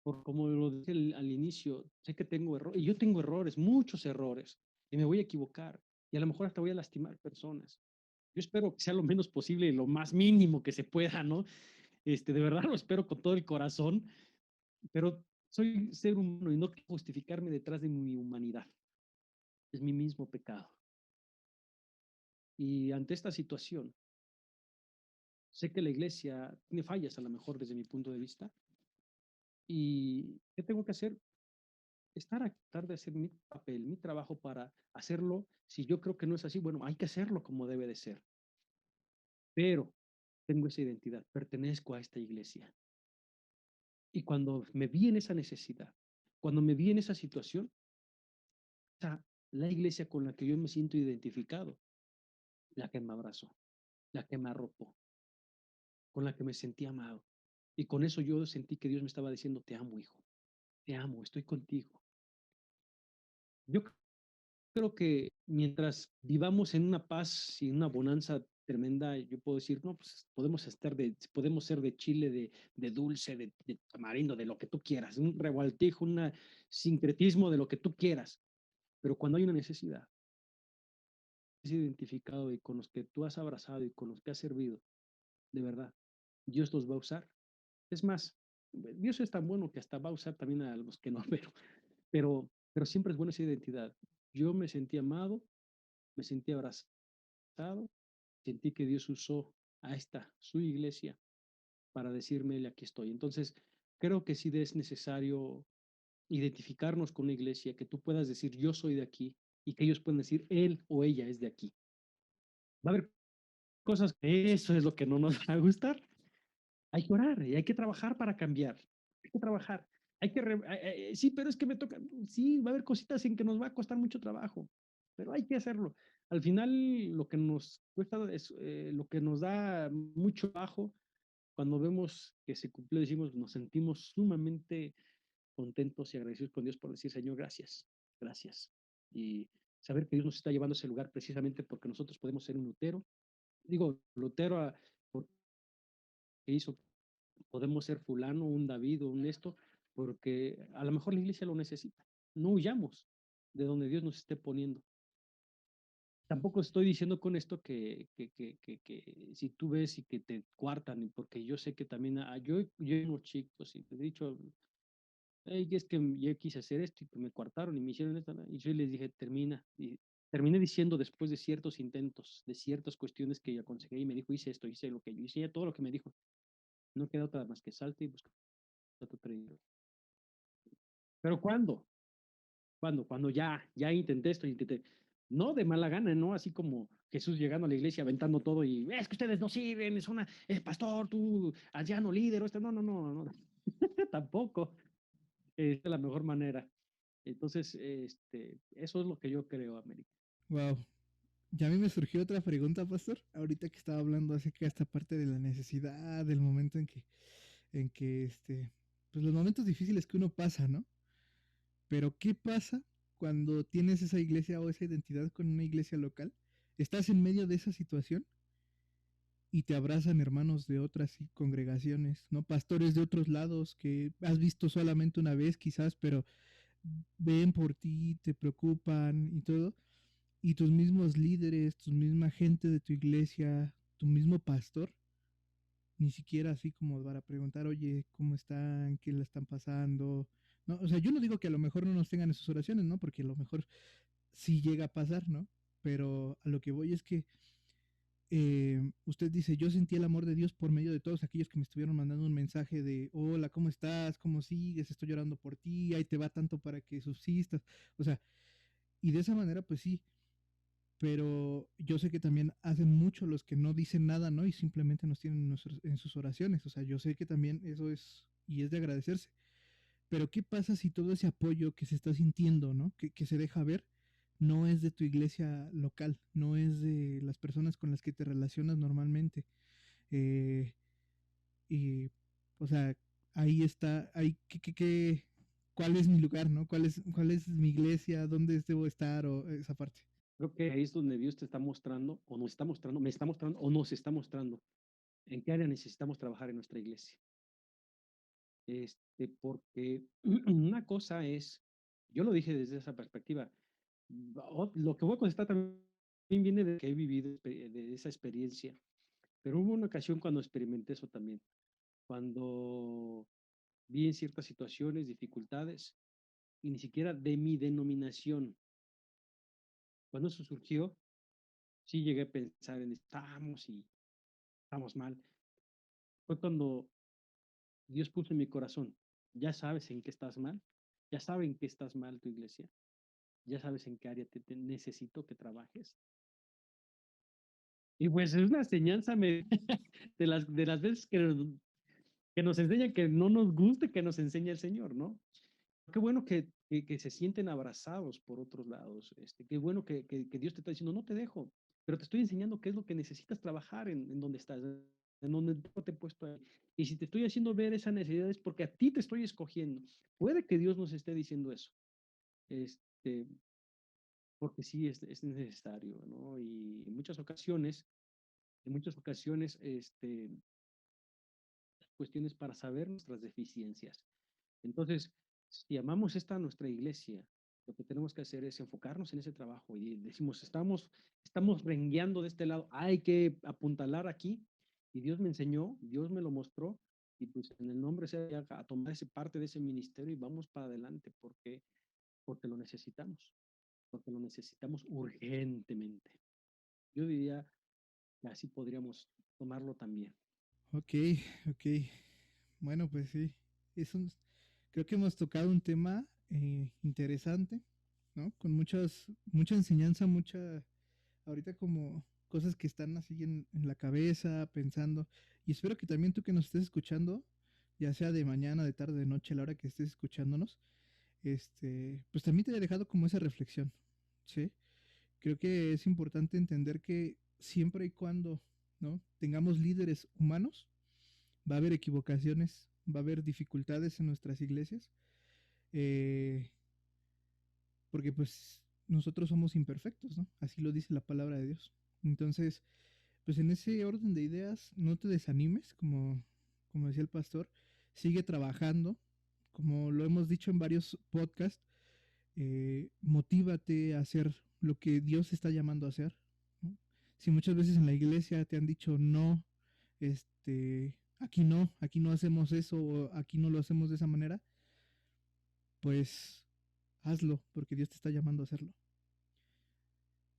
Por como lo dije al inicio, sé que tengo errores, y yo tengo errores, muchos errores, y me voy a equivocar, y a lo mejor hasta voy a lastimar personas. Yo espero que sea lo menos posible, lo más mínimo que se pueda, ¿no? De verdad lo espero con todo el corazón, pero soy ser humano y no quiero justificarme detrás de mi humanidad. Es mi mismo pecado. Y ante esta situación, sé que la iglesia tiene fallas a lo mejor desde mi punto de vista. ¿Y qué tengo que hacer? Estar a tratar de hacer mi papel, mi trabajo para hacerlo. Si yo creo que no es así, bueno, hay que hacerlo como debe de ser. Pero tengo esa identidad, pertenezco a esta iglesia. Y cuando me vi en esa necesidad, cuando me vi en esa situación, está la iglesia con la que yo me siento identificado, la que me abrazó, la que me arropó, con la que me sentí amado. Y con eso yo sentí que Dios me estaba diciendo, te amo, hijo, te amo, estoy contigo. Yo creo que mientras vivamos en una paz y una bonanza tremenda, yo puedo decir, no, pues podemos ser de chile, de dulce, de tamarindo, de lo que tú quieras, un revoltijo, un sincretismo de lo que tú quieras. Pero cuando hay una necesidad, es identificado y con los que tú has abrazado y con los que has servido, de verdad, Dios los va a usar. Es más, Dios es tan bueno que hasta va a usar también a los que no, pero siempre es buena esa identidad. Yo me sentí amado, me sentí abrazado, sentí que Dios usó a esta, su iglesia, para decirme, aquí estoy. Entonces, creo que sí es necesario identificarnos con una iglesia, que tú puedas decir, yo soy de aquí, y que ellos puedan decir, él o ella es de aquí. Va a haber cosas que eso es lo que no nos va a gustar. Hay que orar y hay que trabajar para cambiar. Hay que trabajar. Sí, pero es que me toca. Sí, va a haber cositas en que nos va a costar mucho trabajo, pero hay que hacerlo. Al final, lo que nos cuesta es lo que nos da mucho trabajo. Cuando vemos que se cumplió, decimos, nos sentimos sumamente contentos y agradecidos con Dios por decir, Señor, gracias, gracias. Y saber que Dios nos está llevando a ese lugar precisamente porque nosotros podemos ser un Lutero. Digo, Lutero, porque hizo, podemos ser fulano, un David o un esto, porque a lo mejor la iglesia lo necesita. No huyamos de donde Dios nos esté poniendo. Tampoco estoy diciendo con esto que si tú ves y que te cuartan, porque yo sé que también, yo unos chicos, y te he dicho, hey, es que yo quise hacer esto y que me cuartaron y me hicieron esto, ¿no? Y yo les dije, termina. Y terminé diciendo después de ciertos intentos, de ciertas cuestiones que yo aconsejé y me dijo, hice esto, hice lo que yo hice, ya todo lo que me dijo. No queda otra más que salte y busca tu traidor. Pero ¿cuándo? ¿Cuándo? Cuando ya intenté esto, intenté. No de mala gana, ¿no? Así como Jesús llegando a la iglesia aventando todo y es que ustedes no sirven, es pastor, tú, anciano, líder, o este, no. Tampoco es la mejor manera. Entonces, eso es lo que yo creo, América. Wow. Ya a mí me surgió otra pregunta, pastor. Ahorita que estaba hablando acerca de esta parte de la necesidad, del momento en que pues los momentos difíciles que uno pasa, ¿no? Pero ¿qué pasa cuando tienes esa iglesia o esa identidad con una iglesia local? Estás en medio de esa situación y te abrazan hermanos de otras congregaciones, ¿no? Pastores de otros lados que has visto solamente una vez quizás, pero ven por ti, te preocupan y todo. Y tus mismos líderes, tu misma gente de tu iglesia, tu mismo pastor, ni siquiera así como para preguntar, oye, ¿cómo están? ¿Qué le están pasando? No, o sea, yo no digo que a lo mejor no nos tengan esas oraciones, ¿no? Porque a lo mejor sí llega a pasar, ¿no? Pero a lo que voy es que usted dice, yo sentí el amor de Dios por medio de todos aquellos que me estuvieron mandando un mensaje de, hola, ¿cómo estás? ¿Cómo sigues? Estoy llorando por ti, ahí te va tanto para que subsistas. O sea, y de esa manera, pues sí, pero yo sé que también hacen mucho los que no dicen nada, ¿no? Y simplemente nos tienen en sus oraciones. O sea, yo sé que también eso es, y es de agradecerse. Pero ¿qué pasa si todo ese apoyo que se está sintiendo, ¿no? Que se deja ver, no es de tu iglesia local, no es de las personas con las que te relacionas normalmente? Eh, y, o sea, ahí está, ahí, ¿cuál es mi lugar, ¿no? ¿Cuál es mi iglesia? ¿Dónde debo estar? O esa parte. Creo que ahí es donde Dios te está mostrando, o nos está mostrando, me está mostrando, o nos está mostrando en qué área necesitamos trabajar en nuestra iglesia. Porque una cosa es, yo lo dije desde esa perspectiva, lo que voy a contestar también viene de que he vivido de esa experiencia, pero hubo una ocasión cuando experimenté eso también, cuando vi en ciertas situaciones, dificultades, y ni siquiera de mi denominación. Cuando eso surgió, sí llegué a pensar en estamos mal. Fue cuando Dios puso en mi corazón, ya sabes en qué estás mal, ya saben que estás mal tu iglesia, ya sabes en qué área te necesito que trabajes. Y pues es una enseñanza de las veces que nos enseña que no nos guste que nos enseña el Señor, ¿no? Qué bueno que se sienten abrazados por otros lados. Qué bueno que Dios te está diciendo, no te dejo, pero te estoy enseñando qué es lo que necesitas trabajar en donde estás, en donde te he puesto ahí. Y si te estoy haciendo ver esa necesidad es porque a ti te estoy escogiendo. Puede que Dios nos esté diciendo eso, este, porque sí es necesario, ¿no? Y en muchas ocasiones, cuestiones para saber nuestras deficiencias. Entonces, si amamos esta nuestra iglesia, lo que tenemos que hacer es enfocarnos en ese trabajo y decimos, estamos rengueando de este lado, hay que apuntalar aquí. Y Dios me enseñó, Dios me lo mostró, y pues en el nombre sea ya a tomar ese parte de ese ministerio y vamos para adelante porque lo necesitamos urgentemente. Yo diría que así podríamos tomarlo también. Ok, ok. Bueno, pues sí. Creo que hemos tocado un tema interesante, ¿no? Con mucha enseñanza, ahorita como cosas que están así en la cabeza, pensando. Y espero que también tú que nos estés escuchando, ya sea de mañana, de tarde, de noche, a la hora que estés escuchándonos, pues también te haya dejado como esa reflexión, ¿sí? Creo que es importante entender que siempre y cuando, ¿no?, tengamos líderes humanos, va a haber equivocaciones, va a haber dificultades en nuestras iglesias, eh, porque pues nosotros somos imperfectos, ¿no? Así lo dice la palabra de Dios. Entonces, pues en ese orden de ideas, no te desanimes, como decía el pastor, sigue trabajando, como lo hemos dicho en varios podcasts, motívate a hacer lo que Dios está llamando a hacer, ¿no? Si muchas veces en la iglesia te han dicho no, aquí no hacemos eso, o aquí no lo hacemos de esa manera, pues hazlo, porque Dios te está llamando a hacerlo.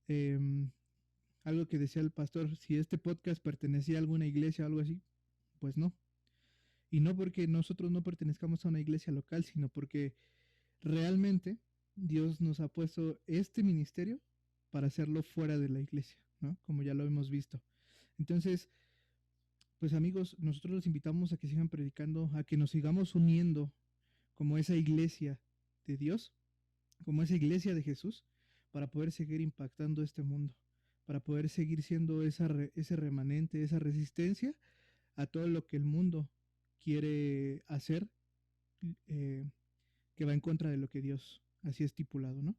Em, Algo que decía el pastor, si este podcast pertenecía a alguna iglesia o algo así, pues no. Y no porque nosotros no pertenezcamos a una iglesia local, sino porque realmente Dios nos ha puesto este ministerio para hacerlo fuera de la iglesia, ¿no? Como ya lo hemos visto. Entonces, pues amigos, nosotros los invitamos a que sigan predicando, a que nos sigamos uniendo como esa iglesia de Dios, como esa iglesia de Jesús, para poder seguir impactando este mundo, para poder seguir siendo ese remanente, esa resistencia a todo lo que el mundo quiere hacer, eh, que va en contra de lo que Dios así estipulado, ¿no?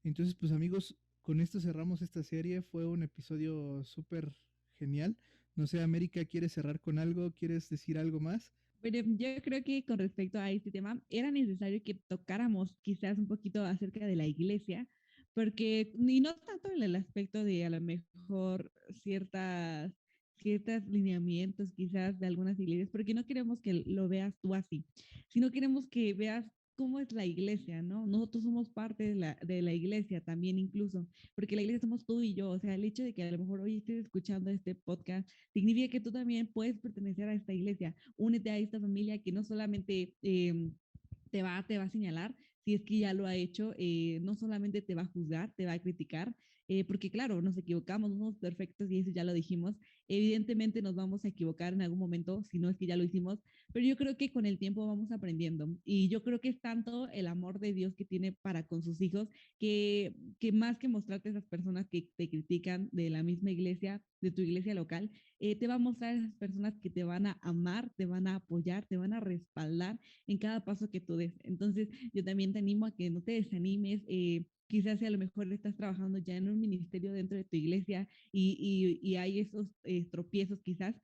Entonces, pues amigos, con esto cerramos esta serie. Fue un episodio súper genial. No sé, América, ¿quieres cerrar con algo? ¿Quieres decir algo más? Pero yo creo que con respecto a este tema, era necesario que tocáramos quizás un poquito acerca de la iglesia, porque, y no tanto en el aspecto de a lo mejor ciertos lineamientos quizás de algunas iglesias, porque no queremos que lo veas tú así, sino queremos que veas cómo es la iglesia, ¿no? Nosotros somos parte de la iglesia también incluso, porque la iglesia somos tú y yo, o sea, el hecho de que a lo mejor hoy estés escuchando este podcast significa que tú también puedes pertenecer a esta iglesia, únete a esta familia que no solamente te va a señalar, si es que ya lo ha hecho, no solamente te va a juzgar, te va a criticar, porque claro, nos equivocamos, no somos perfectos y eso ya lo dijimos, evidentemente nos vamos a equivocar en algún momento, si no es que ya lo hicimos, pero yo creo que con el tiempo vamos aprendiendo y yo creo que es tanto el amor de Dios que tiene para con sus hijos que más que mostrarte a esas personas que te critican de la misma iglesia, de tu iglesia local, te va a mostrar a esas personas que te van a amar, te van a apoyar, te van a respaldar en cada paso que tú des. Entonces, yo también te animo a que no te desanimes. Quizás si a lo mejor estás trabajando ya en un ministerio dentro de tu iglesia y hay esos tropiezos quizás,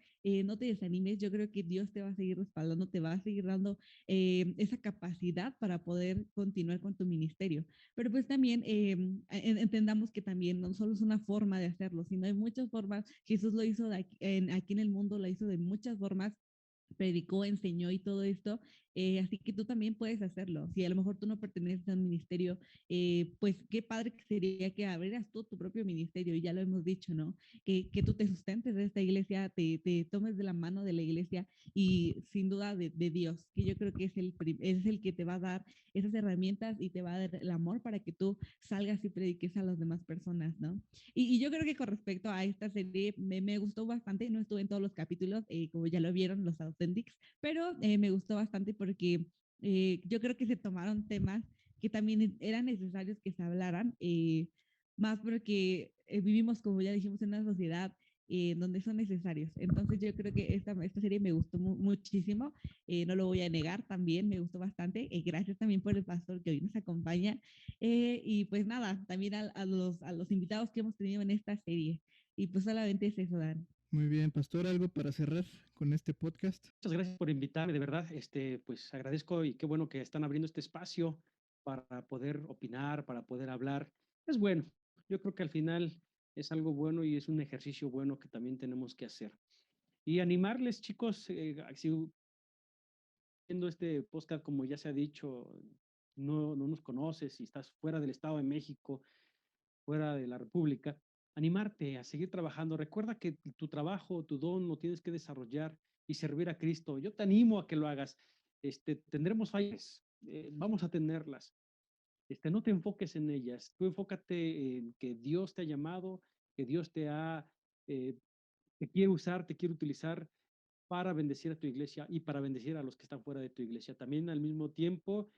no te desanimes. Yo creo que Dios te va a seguir respaldando, te va a seguir dando esa capacidad para poder continuar con tu ministerio. Pero pues también entendamos que también no solo es una forma de hacerlo, sino hay muchas formas. Jesús lo hizo aquí en el mundo, lo hizo de muchas formas, predicó, enseñó y todo esto, así que tú también puedes hacerlo. Si a lo mejor tú no perteneces a un ministerio, pues qué padre que sería que abrieras tú tu propio ministerio, y ya lo hemos dicho, ¿no? Que tú te sustentes de esta iglesia, te tomes de la mano de la iglesia y sin duda de Dios, que yo creo que es el que te va a dar esas herramientas y te va a dar el amor para que tú salgas y prediques a las demás personas, ¿no? Y yo creo que con respecto a esta serie me gustó bastante, no estuve en todos los capítulos, como ya lo vieron los Authentics, pero me gustó bastante porque yo creo que se tomaron temas que también eran necesarios que se hablaran, más porque vivimos, como ya dijimos, en una sociedad donde son necesarios. Entonces yo creo que esta serie me gustó muchísimo, no lo voy a negar, también me gustó bastante. Gracias también por el pastor que hoy nos acompaña. Y pues nada, también a los invitados que hemos tenido en esta serie. Y pues solamente es eso, Dan. Muy bien, pastor, algo para cerrar con este podcast. Muchas gracias por invitarme, de verdad, pues agradezco y qué bueno que están abriendo este espacio para poder opinar, para poder hablar. Es bueno, yo creo que al final es algo bueno y es un ejercicio bueno que también tenemos que hacer. Y animarles, chicos, si viendo este podcast, como ya se ha dicho, no nos conoces y estás fuera del Estado de México, fuera de la República, animarte a seguir trabajando. Recuerda que tu trabajo, tu don, lo tienes que desarrollar y servir a Cristo. Yo te animo a que lo hagas. Tendremos fallas, vamos a tenerlas. No te enfoques en ellas, tú enfócate en que Dios te ha llamado, que Dios eh, te quiere usar, te quiere utilizar para bendecir a tu iglesia y para bendecir a los que están fuera de tu iglesia. También al mismo tiempo,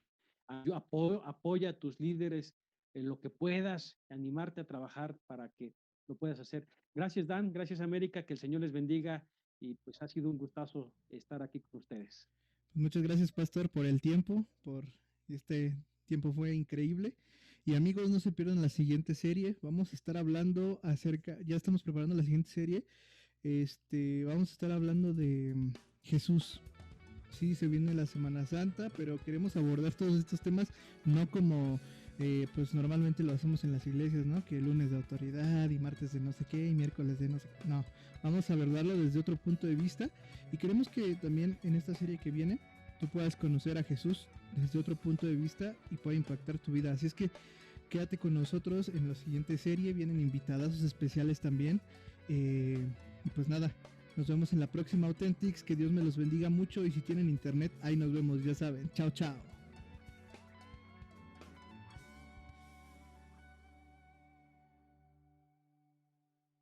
apoya a tus líderes en lo que puedas, animarte a trabajar para que lo puedas hacer. Gracias, Dan, gracias, América, que el Señor les bendiga y pues ha sido un gustazo estar aquí con ustedes. Muchas gracias, Pastor, por el tiempo, por este tiempo fue increíble. Y amigos, no se pierdan la siguiente serie. Vamos a estar hablando acerca, ya estamos preparando la siguiente serie. Vamos a estar hablando de Jesús. Sí, se viene la Semana Santa, pero queremos abordar todos estos temas no como pues normalmente lo hacemos en las iglesias, ¿no? Que lunes de autoridad y martes de no sé qué y miércoles de no sé qué. No, vamos a abordarlo desde otro punto de vista y queremos que también en esta serie que viene tú puedas conocer a Jesús desde otro punto de vista y pueda impactar tu vida. Así es que quédate con nosotros en la siguiente serie, vienen invitados especiales también. Y pues nada, nos vemos en la próxima Authentics, que Dios me los bendiga mucho y si tienen internet, ahí nos vemos, ya saben. Chao, chao.